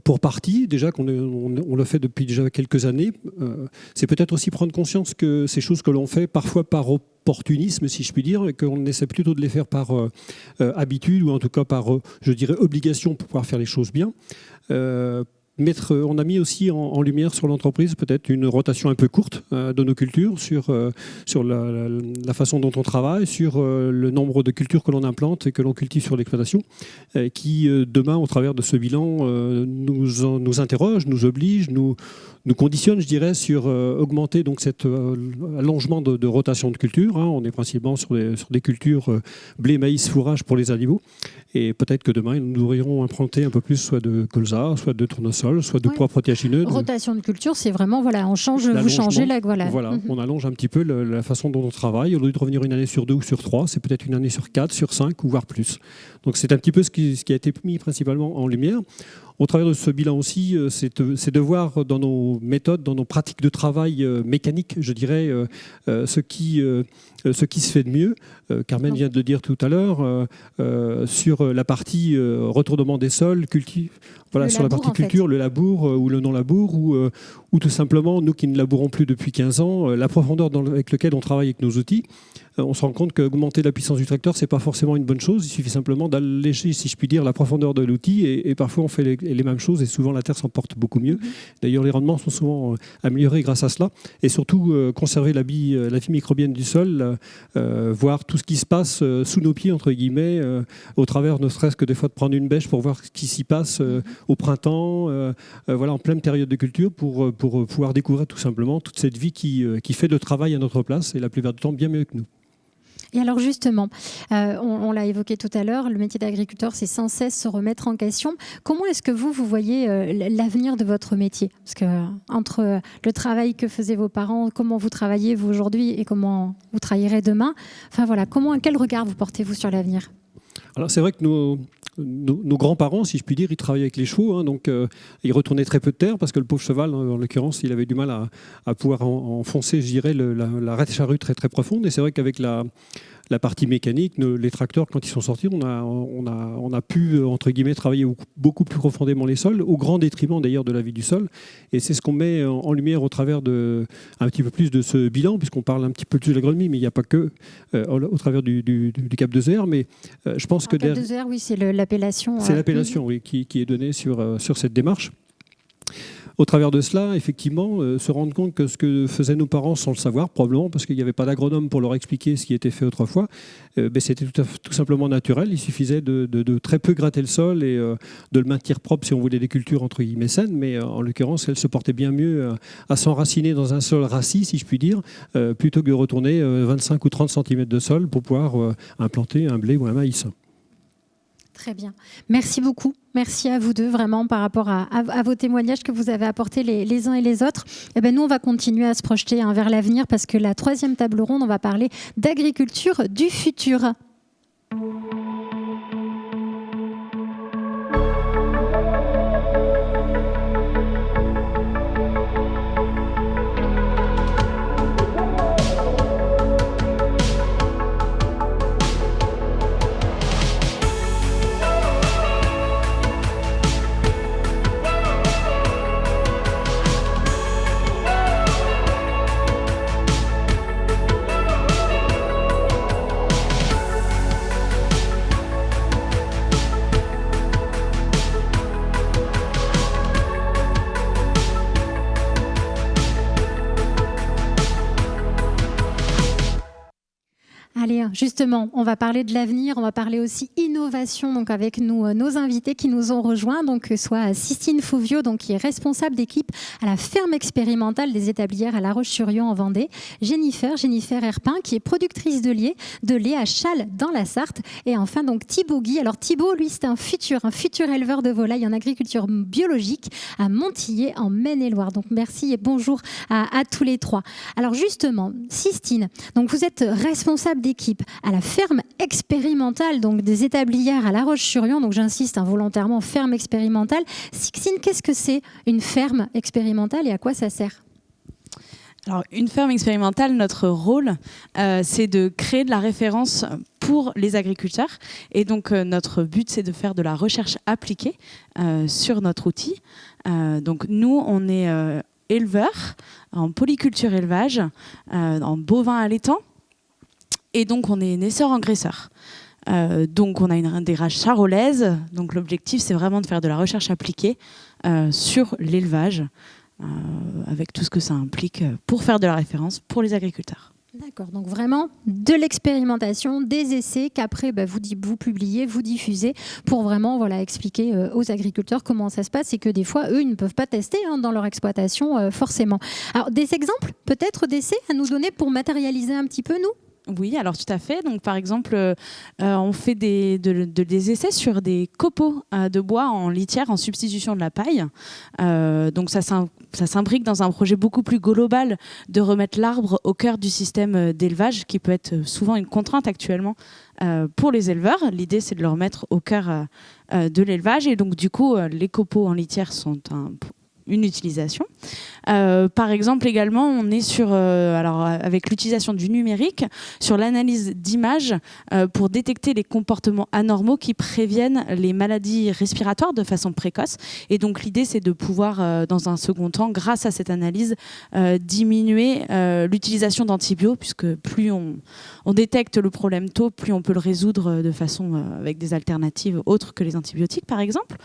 pour partie, déjà qu'on le fait depuis déjà quelques années. C'est peut-être aussi prendre conscience que ces choses que l'on fait, parfois par opportunisme, si je puis dire, et qu'on essaie plutôt de les faire par habitude ou en tout cas par, je dirais, obligation pour pouvoir faire les choses bien. On a mis aussi en lumière sur l'entreprise peut-être une rotation un peu courte de nos cultures sur la façon dont on travaille, sur le nombre de cultures que l'on implante et que l'on cultive sur l'exploitation, qui demain, au travers de ce bilan, nous interroge, nous oblige, nous conditionne, je dirais, sur augmenter donc cet allongement de rotation de culture. On est principalement sur des cultures blé, maïs, fourrage pour les animaux. Et peut-être que demain, nous devrions implanter un peu plus soit de colza, soit de tournesol, soit de pois protéagineux. Rotation de culture, c'est vraiment, voilà, vous changez la... Voilà, on allonge un petit peu la façon dont on travaille. Au lieu de revenir une année sur 2 ou sur 3, c'est peut-être une année sur 4, sur 5 ou voire plus. Donc c'est un petit peu ce qui a été mis principalement en lumière. Au travers de ce bilan aussi, c'est de voir dans nos nos méthodes, dans nos pratiques de travail mécaniques, je dirais, ce qui se fait de mieux. Carmen vient de le dire tout à l'heure, sur la partie retournement des sols, sur la partie culture, le labour ou le non-labour, ou tout simplement, nous qui ne labourons plus depuis 15 ans, la profondeur avec laquelle on travaille avec nos outils, on se rend compte qu'augmenter la puissance du tracteur, ce n'est pas forcément une bonne chose. Il suffit simplement d'alléger, si je puis dire, la profondeur de l'outil, et parfois on fait les mêmes choses, et souvent la terre s'en porte beaucoup mieux. D'ailleurs, les rendements sont souvent améliorés grâce à cela, et surtout conserver la vie microbienne du sol, voir tout ce qui se passe sous nos pieds, entre guillemets, au travers ne serait-ce que des fois de prendre une bêche pour voir ce qui s'y passe au printemps, en pleine période de culture, pour pouvoir découvrir tout simplement toute cette vie qui fait le travail à notre place, et la plupart du temps bien mieux que nous. Et alors justement, on l'a évoqué tout à l'heure, le métier d'agriculteur, c'est sans cesse se remettre en question. Comment est-ce que vous voyez l'avenir de votre métier ? Parce que entre le travail que faisaient vos parents, comment vous travaillez vous aujourd'hui et comment vous travaillerez demain, quel regard vous portez-vous sur l'avenir ? Alors c'est vrai que nos grands-parents, si je puis dire, ils travaillaient avec les chevaux, donc ils retournaient très peu de terre parce que le pauvre cheval, en l'occurrence, il avait du mal à pouvoir enfoncer, je dirais, la raie de charrue très très profonde. Et c'est vrai qu'avec la partie mécanique, les tracteurs, quand ils sont sortis, on a pu, entre guillemets, travailler beaucoup plus profondément les sols, au grand détriment d'ailleurs de la vie du sol. Et c'est ce qu'on met en lumière au travers un petit peu plus de ce bilan, puisqu'on parle un petit peu plus de l'agronomie, mais il n'y a pas que au travers du Cap de Zère. Mais je pense que Cap de Zère, oui, c'est l'appellation. C'est l'appellation, oui, qui est donnée sur cette démarche. Au travers de cela, effectivement, se rendre compte que ce que faisaient nos parents sans le savoir, probablement parce qu'il n'y avait pas d'agronome pour leur expliquer ce qui était fait autrefois, c'était tout simplement naturel. Il suffisait de très peu gratter le sol et de le maintenir propre si on voulait des cultures entre guillemets saines, mais en l'occurrence, elles se portaient bien mieux à s'enraciner dans un sol rassis, si je puis dire, plutôt que de retourner 25 ou 30 cm de sol pour pouvoir implanter un blé ou un maïs. Très bien. Merci beaucoup. Merci à vous deux, vraiment, par rapport à vos témoignages que vous avez apportés les uns et les autres. Et nous, on va continuer à se projeter vers l'avenir parce que la troisième table ronde, on va parler d'agriculture du futur. Allez, justement, on va parler de l'avenir, on va parler aussi innovation, donc avec nos invités qui nous ont rejoints, donc soit Sistine Fouvio, donc qui est responsable d'équipe à la ferme expérimentale des établières à La Roche-sur-Yon en Vendée, Jennifer Herpin, qui est productrice de lait à Châles dans la Sarthe, et enfin donc Thibaut Guy. Alors Thibaut, lui, c'est un futur éleveur de volailles en agriculture biologique à Montillet en Maine-et-Loire. Donc merci et bonjour à tous les trois. Alors justement, Sistine, donc vous êtes responsable d'équipe à la ferme expérimentale donc des établières à La Roche-sur-Yon, donc j'insiste volontairement, ferme expérimentale. Sistine, qu'est-ce que c'est une ferme expérimentale et à quoi ça sert ? Alors, une ferme expérimentale, notre rôle, c'est de créer de la référence pour les agriculteurs. Et donc, notre but, c'est de faire de la recherche appliquée sur notre outil. Donc, nous, on est éleveurs en polyculture élevage, en bovin allaitant. Et donc, on est naisseur-engraisseur. Donc, on a des races charolaises. Donc, l'objectif, c'est vraiment de faire de la recherche appliquée sur l'élevage, avec tout ce que ça implique pour faire de la référence pour les agriculteurs. D'accord, donc vraiment de l'expérimentation, des essais qu'après vous publiez, vous diffusez pour vraiment expliquer aux agriculteurs comment ça se passe et que des fois, eux, ils ne peuvent pas tester dans leur exploitation forcément. Alors, des exemples peut-être d'essais à nous donner pour matérialiser un petit peu, nous ? Oui, alors tout à fait. Donc, par exemple, on fait des essais sur des copeaux de bois en litière en substitution de la paille. Donc, ça s'imbrique dans un projet beaucoup plus global de remettre l'arbre au cœur du système d'élevage, qui peut être souvent une contrainte actuellement pour les éleveurs. L'idée, c'est de le remettre au cœur de l'élevage. Et donc, du coup, les copeaux en litière sont une utilisation. Par exemple, également, on est sur, alors, avec l'utilisation du numérique, sur l'analyse d'images pour détecter les comportements anormaux qui préviennent les maladies respiratoires de façon précoce. Et donc, l'idée, c'est de pouvoir, dans un second temps, grâce à cette analyse, diminuer l'utilisation d'antibiotiques, puisque plus on détecte le problème tôt, plus on peut le résoudre de façon avec des alternatives autres que les antibiotiques, par exemple.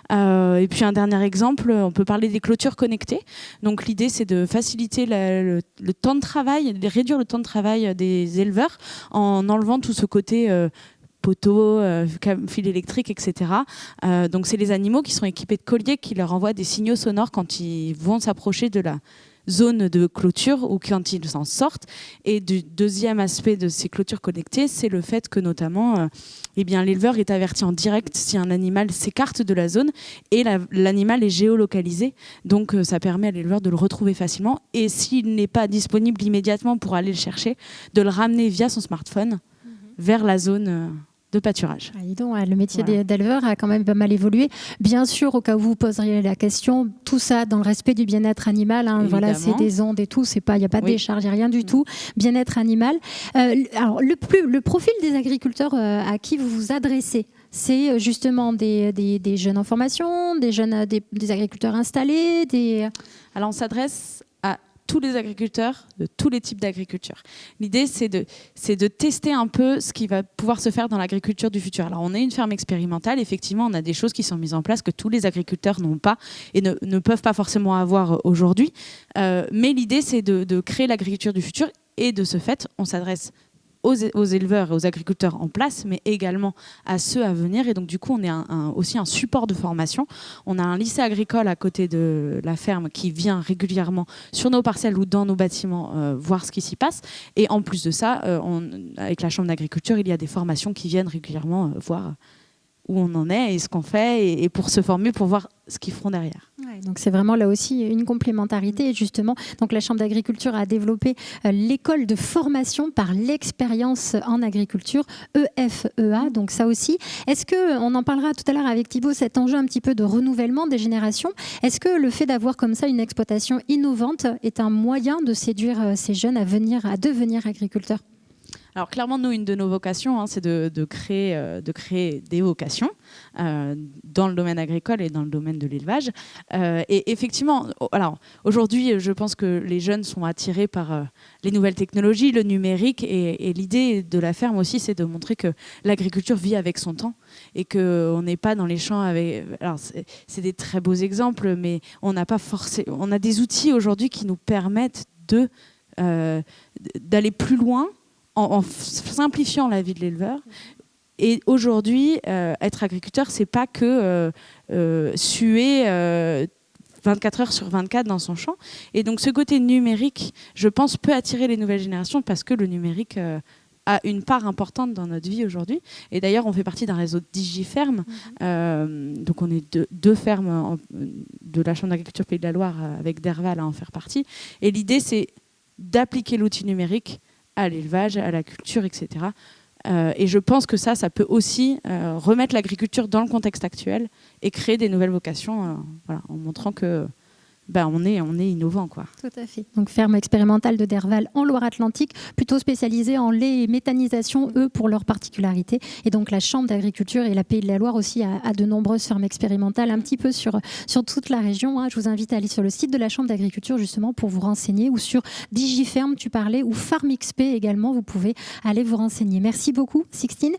Et puis, un dernier exemple, on peut parler des clôtures connectées. Donc l'idée, c'est de faciliter le temps de travail, de réduire le temps de travail des éleveurs en enlevant tout ce côté poteaux, fil électrique, etc. Donc c'est les animaux qui sont équipés de colliers qui leur envoient des signaux sonores quand ils vont s'approcher de la zone de clôture ou quand ils s'en sortent. Et du deuxième aspect de ces clôtures connectées, c'est le fait que notamment l'éleveur est averti en direct si un animal s'écarte de la zone et l'animal est géolocalisé. Donc ça permet à l'éleveur de le retrouver facilement et s'il n'est pas disponible immédiatement pour aller le chercher, de le ramener via son smartphone vers la zone de pâturage. Ah, dis donc, le métier d'éleveur a quand même pas mal évolué. Bien sûr, au cas où vous poseriez la question, tout ça dans le respect du bien-être animal. Voilà, c'est des ondes et tout. Il n'y a pas de décharge, rien du tout. Bien-être animal. Alors, le profil des agriculteurs à qui vous vous adressez, c'est justement des jeunes en formation, des agriculteurs installés. Alors, on s'adresse à tous les agriculteurs, de tous les types d'agriculture. L'idée, c'est de tester un peu ce qui va pouvoir se faire dans l'agriculture du futur. Alors, on est une ferme expérimentale. Effectivement, on a des choses qui sont mises en place que tous les agriculteurs n'ont pas et ne peuvent pas forcément avoir aujourd'hui. Mais l'idée, c'est de créer l'agriculture du futur et de ce fait, on s'adresse aux éleveurs et aux agriculteurs en place, mais également à ceux à venir. Et donc, du coup, on est aussi un support de formation. On a un lycée agricole à côté de la ferme qui vient régulièrement sur nos parcelles ou dans nos bâtiments voir ce qui s'y passe. Et en plus de ça, avec la Chambre d'agriculture, il y a des formations qui viennent régulièrement voir où on en est et ce qu'on fait et pour se former, pour voir ce qu'ils feront derrière. Ouais, donc c'est vraiment là aussi une complémentarité. Et justement, donc la Chambre d'agriculture a développé l'école de formation par l'expérience en agriculture, EFEA. Donc ça aussi. Est-ce que, on en parlera tout à l'heure avec Thibaut, cet enjeu un petit peu de renouvellement des générations, est-ce que le fait d'avoir comme ça une exploitation innovante est un moyen de séduire ces jeunes à devenir agriculteurs ? Alors clairement, nous, une de nos vocations, c'est de créer des vocations dans le domaine agricole et dans le domaine de l'élevage. Et effectivement, alors aujourd'hui, je pense que les jeunes sont attirés par les nouvelles technologies, le numérique, et l'idée de la ferme aussi, c'est de montrer que l'agriculture vit avec son temps et qu'on n'est pas dans les champs avec... Alors c'est des très beaux exemples, mais on n'a pas forcément... On a des outils aujourd'hui qui nous permettent d'aller plus loin en simplifiant la vie de l'éleveur. Et aujourd'hui, être agriculteur, c'est pas que suer 24 heures sur 24 dans son champ. Et donc ce côté numérique, je pense, peut attirer les nouvelles générations parce que le numérique a une part importante dans notre vie aujourd'hui. Et d'ailleurs, on fait partie d'un réseau de DigiFerme. Donc on est deux fermes de la Chambre d'agriculture Pays de la Loire avec Derval à en faire partie. Et l'idée, c'est d'appliquer l'outil numérique à l'élevage, à la culture, etc. Et je pense que ça peut aussi remettre l'agriculture dans le contexte actuel et créer des nouvelles vocations en montrant que on est innovant, quoi. Tout à fait. Donc ferme expérimentale de Derval en Loire-Atlantique, plutôt spécialisée en lait et méthanisation, eux, pour leur particularité. Et donc la Chambre d'agriculture et la Pays de la Loire aussi a de nombreuses fermes expérimentales, un petit peu sur toute la région. Je vous invite à aller sur le site de la Chambre d'agriculture justement pour vous renseigner, ou sur DigiFerme, tu parlais, ou FarmXP également, vous pouvez aller vous renseigner. Merci beaucoup, Sixtine.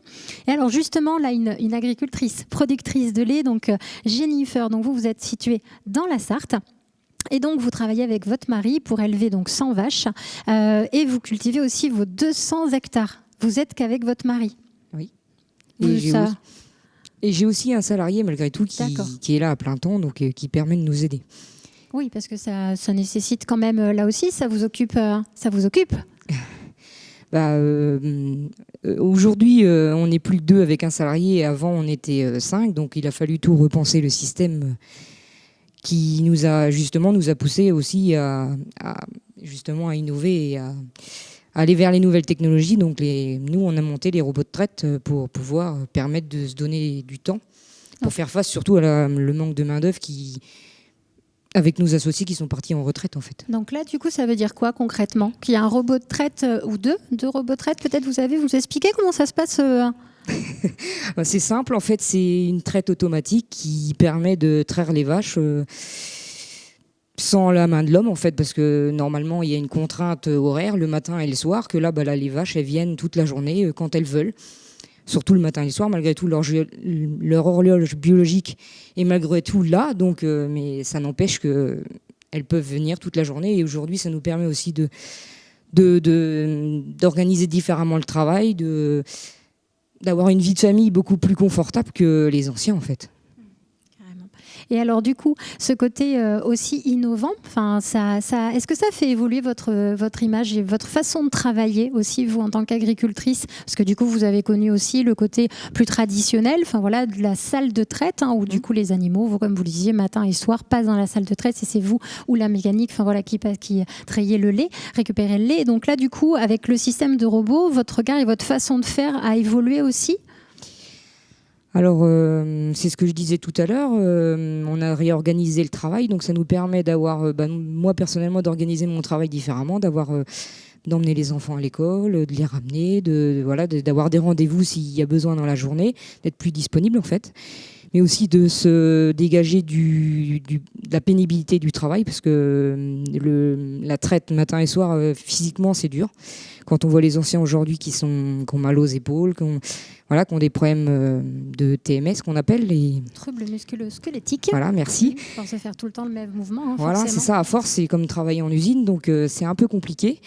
Et alors justement, là, une agricultrice, productrice de lait, donc Jennifer, donc vous êtes située dans la Sarthe. Et donc, vous travaillez avec votre mari pour élever donc 100 vaches et vous cultivez aussi vos 200 hectares. Vous êtes qu'avec votre mari. Oui. Et j'ai aussi un salarié, malgré tout, qui est là à plein temps, donc qui permet de nous aider. Oui, parce que ça nécessite quand même, là aussi, ça vous occupe. Aujourd'hui, on n'est plus que 2 avec un salarié. Avant, on était 5, donc il a fallu tout repenser le système qui nous a poussé aussi à innover et à aller vers les nouvelles technologies. Donc nous, on a monté les robots de traite pour pouvoir permettre de se donner du temps pour faire face surtout à le manque de main-d'œuvre qui avec nos associés qui sont partis en retraite en fait. Donc là, du coup, ça veut dire quoi concrètement? Qu'il y a un robot de traite ou deux robots de traite, peut-être vous avez vous expliquer comment ça se passe C'est simple, en fait, c'est une traite automatique qui permet de traire les vaches sans la main de l'homme, en fait, parce que normalement, il y a une contrainte horaire le matin et le soir, que là, les vaches, elles viennent toute la journée quand elles veulent. Surtout le matin et le soir, malgré tout, leur horloge biologique est malgré tout là, donc, mais ça n'empêche qu'elles peuvent venir toute la journée. Et aujourd'hui, ça nous permet aussi d'organiser différemment le travail, d'avoir une vie de famille beaucoup plus confortable que les anciens, en fait. Et alors du coup, ce côté aussi innovant, est-ce que ça fait évoluer votre image et votre façon de travailler aussi, vous, en tant qu'agricultrice? Parce que du coup, vous avez connu aussi le côté plus traditionnel, de la salle de traite, où du coup, les animaux, comme vous le disiez, matin et soir, passent dans la salle de traite, et c'est vous ou la mécanique qui trayez le lait, récupérez le lait. Et donc là, du coup, avec le système de robots, votre regard et votre façon de faire a évolué aussi? Alors, c'est ce que je disais tout à l'heure, on a réorganisé le travail, donc ça nous permet d'avoir, moi personnellement, d'organiser mon travail différemment, d'emmener les enfants à l'école, de les ramener, d'avoir des rendez-vous s'il y a besoin dans la journée, d'être plus disponible en fait, mais aussi de se dégager de la pénibilité du travail, parce que la traite matin et soir, physiquement, c'est dur. Quand on voit les anciens aujourd'hui qui ont mal aux épaules, qui ont des problèmes de TMS, qu'on appelle les troubles musculo-squelettiques. Voilà, merci. Pour se faire tout le temps le même mouvement. Voilà, c'est ça. À force, c'est comme travailler en usine, donc c'est un peu compliqué.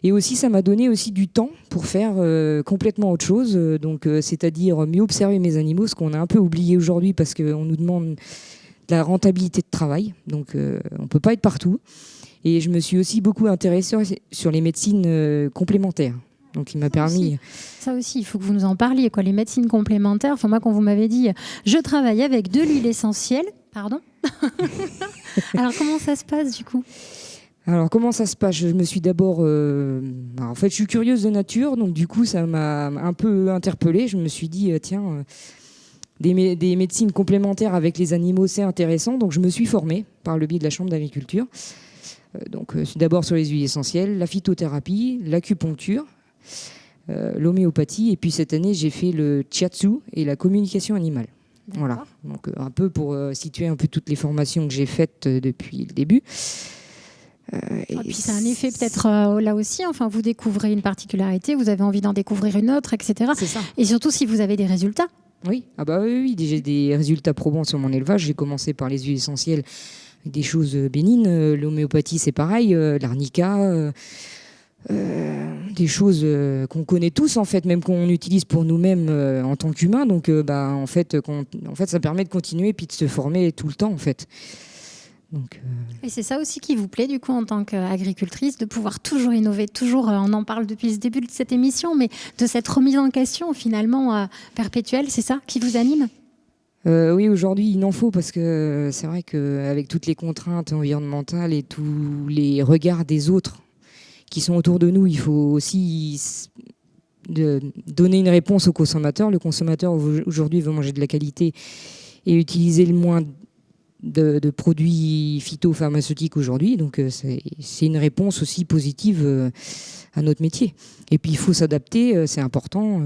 Et aussi, ça m'a donné aussi du temps pour faire complètement autre chose. C'est-à-dire mieux observer mes animaux, ce qu'on a un peu oublié aujourd'hui parce qu'on nous demande de la rentabilité de travail. Donc, on ne peut pas être partout. Et je me suis aussi beaucoup intéressée sur les médecines complémentaires. Donc, il m'a permis... Ça aussi, il faut que vous nous en parliez, les médecines complémentaires. Moi, quand vous m'avez dit « je travaille avec de l'huile essentielle », pardon. Alors, comment ça se passe, du coup ? Alors, comment ça se passe ? Je me suis d'abord... en fait, je suis curieuse de nature, donc du coup, ça m'a un peu interpellée. Je me suis dit, des médecines complémentaires avec les animaux, c'est intéressant. Donc, je me suis formée par le biais de la Chambre d'agriculture. D'abord sur les huiles essentielles, la phytothérapie, l'acupuncture, l'homéopathie, et puis cette année j'ai fait le shiatsu et la communication animale. Voilà, donc un peu pour situer un peu toutes les formations que j'ai faites depuis le début. Et puis c'est un effet peut-être là aussi, vous découvrez une particularité, vous avez envie d'en découvrir une autre, etc. C'est ça. Et surtout si vous avez des résultats. Oui, oui, j'ai des résultats probants sur mon élevage. J'ai commencé par les huiles essentielles, des choses bénignes. L'homéopathie, c'est pareil, l'arnica, des choses qu'on connaît tous, en fait, même qu'on utilise pour nous-mêmes en tant qu'humains. Donc, en fait, ça permet de continuer et puis de se former tout le temps, en fait. Donc, Et c'est ça aussi qui vous plaît, du coup, en tant qu'agricultrice, de pouvoir toujours innover, toujours, on en parle depuis le début de cette émission, mais de cette remise en question, finalement, perpétuelle, c'est ça qui vous anime ? Oui, aujourd'hui, il en faut, parce que c'est vrai qu'avec toutes les contraintes environnementales et tous les regards des autres qui sont autour de nous, il faut aussi donner une réponse au consommateur. Le consommateur, aujourd'hui, veut manger de la qualité et utiliser le moins de produits phytopharmaceutiques aujourd'hui. Donc, c'est une réponse aussi positive à notre métier. Et puis, il faut s'adapter, c'est important.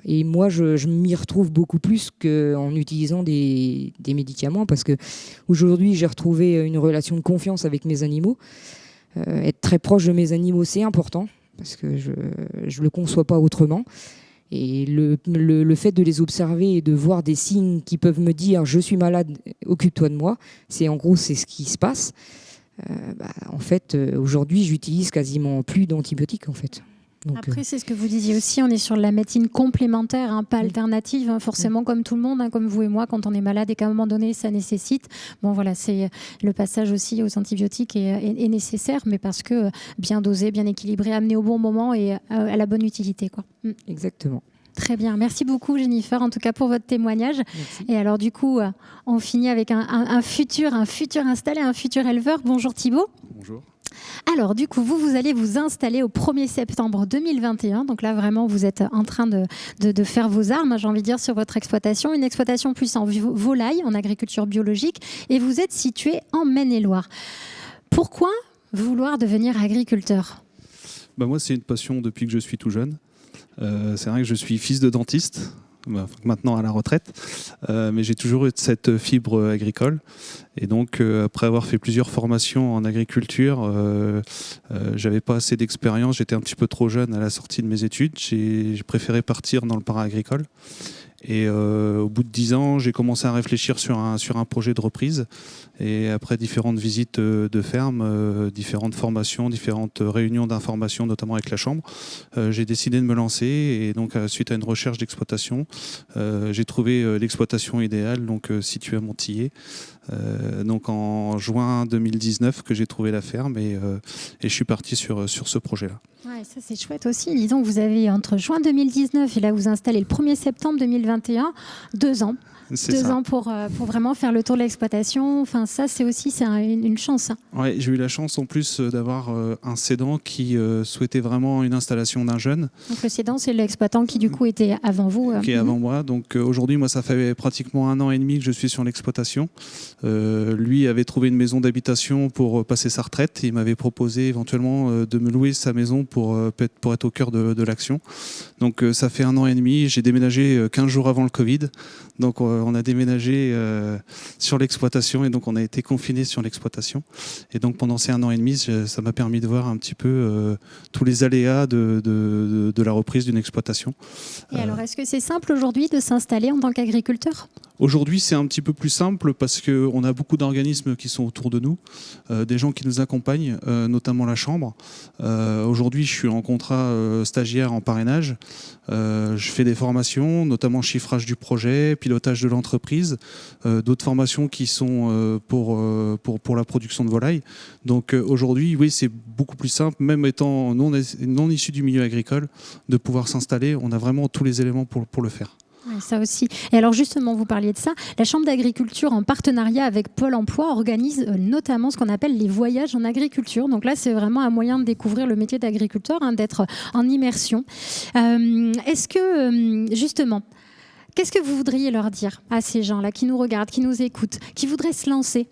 Et moi, je m'y retrouve beaucoup plus qu'en utilisant des médicaments, parce qu'aujourd'hui, j'ai retrouvé une relation de confiance avec mes animaux. Être très proche de mes animaux, c'est important, parce que je ne le conçois pas autrement. Et le fait de les observer et de voir des signes qui peuvent me dire « je suis malade, occupe-toi de moi », c'est ce qui se passe. En fait, aujourd'hui, j'utilise quasiment plus d'antibiotiques, en fait. Donc, après, c'est ce que vous disiez aussi, on est sur la médecine complémentaire, pas alternative, forcément comme tout le monde, comme vous et moi, quand on est malade et qu'à un moment donné, ça nécessite. Bon, voilà, c'est le passage aussi aux antibiotiques est nécessaire, mais parce que bien dosé, bien équilibré, amené au bon moment et à la bonne utilité, quoi. Exactement. Très bien, merci beaucoup Jennifer, en tout cas pour votre témoignage. Merci. Et alors du coup, on finit avec un futur installé, un futur éleveur. Bonjour Thibaut. Bonjour. Alors du coup, vous allez vous installer au 1er septembre 2021. Donc là, vraiment, vous êtes en train de faire vos armes, j'ai envie de dire, sur votre exploitation. Une exploitation plus en volaille, en agriculture biologique. Et vous êtes situé en Maine-et-Loire. Pourquoi vouloir devenir agriculteur ? Moi, c'est une passion depuis que je suis tout jeune. C'est vrai que je suis fils de dentiste, maintenant à la retraite, mais j'ai toujours eu cette fibre agricole. Et donc, après avoir fait plusieurs formations en agriculture, j'avais pas assez d'expérience, j'étais un petit peu trop jeune à la sortie de mes études. J'ai préféré partir dans le para-agricole. Et au bout de 10 ans, j'ai commencé à réfléchir sur un projet de reprise. Et après différentes visites de ferme, différentes formations, différentes réunions d'information, notamment avec la Chambre, j'ai décidé de me lancer. Et donc, suite à une recherche d'exploitation, j'ai trouvé l'exploitation idéale, donc située à Montillet. Donc en juin 2019 que j'ai trouvé la ferme et je suis parti sur ce projet-là. Ouais, ça c'est chouette aussi. Disons que vous avez entre juin 2019 et là vous installez le 1er septembre 2021, 2 ans. Deux ans pour vraiment faire le tour de l'exploitation. Enfin, ça, c'est aussi une chance. Ouais, j'ai eu la chance en plus d'avoir un cédant qui souhaitait vraiment une installation d'un jeune. Donc le cédant, c'est l'exploitant qui du coup était avant vous. Qui est avant moi. Donc aujourd'hui, moi, ça fait pratiquement 1 an et demi que je suis sur l'exploitation. Lui avait trouvé une maison d'habitation pour passer sa retraite. Il m'avait proposé éventuellement de me louer sa maison pour être au cœur de l'action. Donc ça fait 1 an et demi. J'ai déménagé 15 jours avant le Covid. Donc on a déménagé sur l'exploitation et donc on a été confinés sur l'exploitation. Et donc pendant ces 1 an et demi, ça m'a permis de voir un petit peu tous les aléas de la reprise d'une exploitation. Et alors, est-ce que c'est simple aujourd'hui de s'installer en tant qu'agriculteur ? Aujourd'hui, c'est un petit peu plus simple parce qu'on a beaucoup d'organismes qui sont autour de nous, des gens qui nous accompagnent, notamment la Chambre. Aujourd'hui, je suis en contrat stagiaire en parrainage. Je fais des formations, notamment chiffrage du projet, pilotage de l'entreprise, d'autres formations qui sont pour la production de volailles. Donc aujourd'hui, oui, c'est beaucoup plus simple, même étant non issu du milieu agricole, de pouvoir s'installer. On a vraiment tous les éléments pour le faire. Oui, ça aussi. Et alors justement, vous parliez de ça. La Chambre d'agriculture, en partenariat avec Pôle emploi, organise notamment ce qu'on appelle les voyages en agriculture. Donc là, c'est vraiment un moyen de découvrir le métier d'agriculteur, d'être en immersion. Est-ce que, justement, qu'est-ce que vous voudriez leur dire à ces gens-là qui nous regardent, qui nous écoutent, qui voudraient se lancer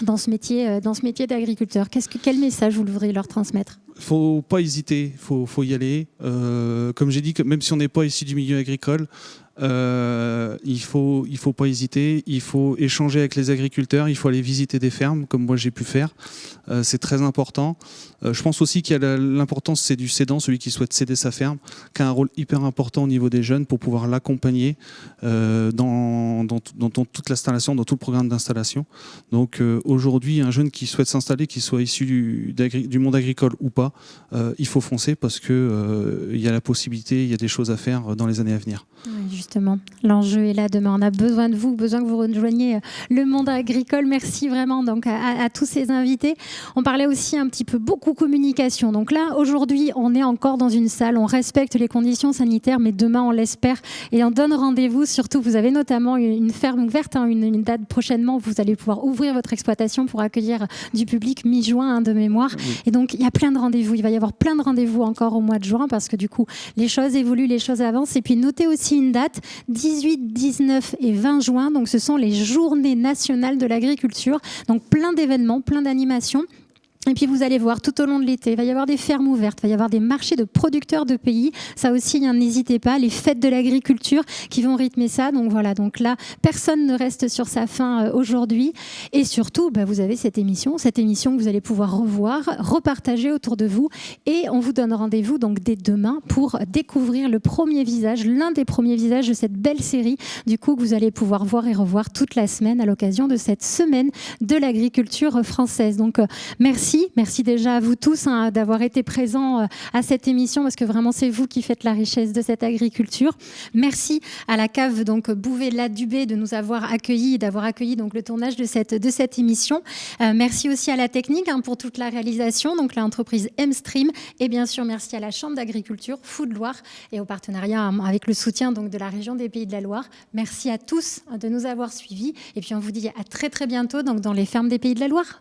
dans ce métier d'agriculteur ? Quel message vous voudriez leur transmettre ? Il ne faut pas hésiter, faut y aller. Comme j'ai dit, même si on n'est pas issu du milieu agricole, il faut pas hésiter, il faut échanger avec les agriculteurs, il faut aller visiter des fermes comme moi j'ai pu faire, c'est très important. Je pense aussi qu'il y a l'importance, c'est du cédant, celui qui souhaite céder sa ferme, qui a un rôle hyper important au niveau des jeunes pour pouvoir l'accompagner dans toute l'installation, dans tout le programme d'installation. Donc aujourd'hui, un jeune qui souhaite s'installer, qu'il soit issu du monde agricole ou pas, il faut foncer parce que il y a la possibilité, il y a des choses à faire dans les années à venir. Oui, justement, l'enjeu est là demain. On a besoin de vous, besoin que vous rejoigniez le monde agricole. Merci vraiment donc à tous ces invités. On parlait aussi un petit peu beaucoup communication. Donc là, aujourd'hui, on est encore dans une salle, on respecte les conditions sanitaires, mais demain, on l'espère et on donne rendez-vous. Surtout, vous avez notamment une ferme ouverte, une date prochainement où vous allez pouvoir ouvrir votre exploitation pour accueillir du public mi-juin de mémoire. Oui. Et donc, il y a plein de rendez-vous. Il va y avoir plein de rendez-vous encore au mois de juin parce que du coup, les choses évoluent, les choses avancent. Et puis, notez aussi une date, 18, 19 et 20 juin. Donc, ce sont les journées nationales de l'agriculture. Donc, plein d'événements, plein d'animations. Et puis vous allez voir, tout au long de l'été, il va y avoir des fermes ouvertes, il va y avoir des marchés de producteurs de pays. Ça aussi, n'hésitez pas, les fêtes de l'agriculture qui vont rythmer ça. Donc voilà, donc là, personne ne reste sur sa faim aujourd'hui. Et surtout, vous avez cette émission que vous allez pouvoir revoir, repartager autour de vous. Et on vous donne rendez-vous donc dès demain pour découvrir l'un des premiers visages de cette belle série, du coup, que vous allez pouvoir voir et revoir toute la semaine à l'occasion de cette semaine de l'agriculture française. Donc merci merci. Merci déjà à vous tous d'avoir été présents à cette émission, parce que vraiment, c'est vous qui faites la richesse de cette agriculture. Merci à la cave donc Bouvet-Ladubé de nous avoir accueillis et d'avoir accueilli donc le tournage de cette émission. Merci aussi à la technique pour toute la réalisation, donc l'entreprise M-Stream, et bien sûr merci à la Chambre d'agriculture Food Loire et au partenariat avec le soutien donc de la région des Pays de la Loire. Merci à tous de nous avoir suivis, et puis on vous dit à très très bientôt donc dans les fermes des Pays de la Loire.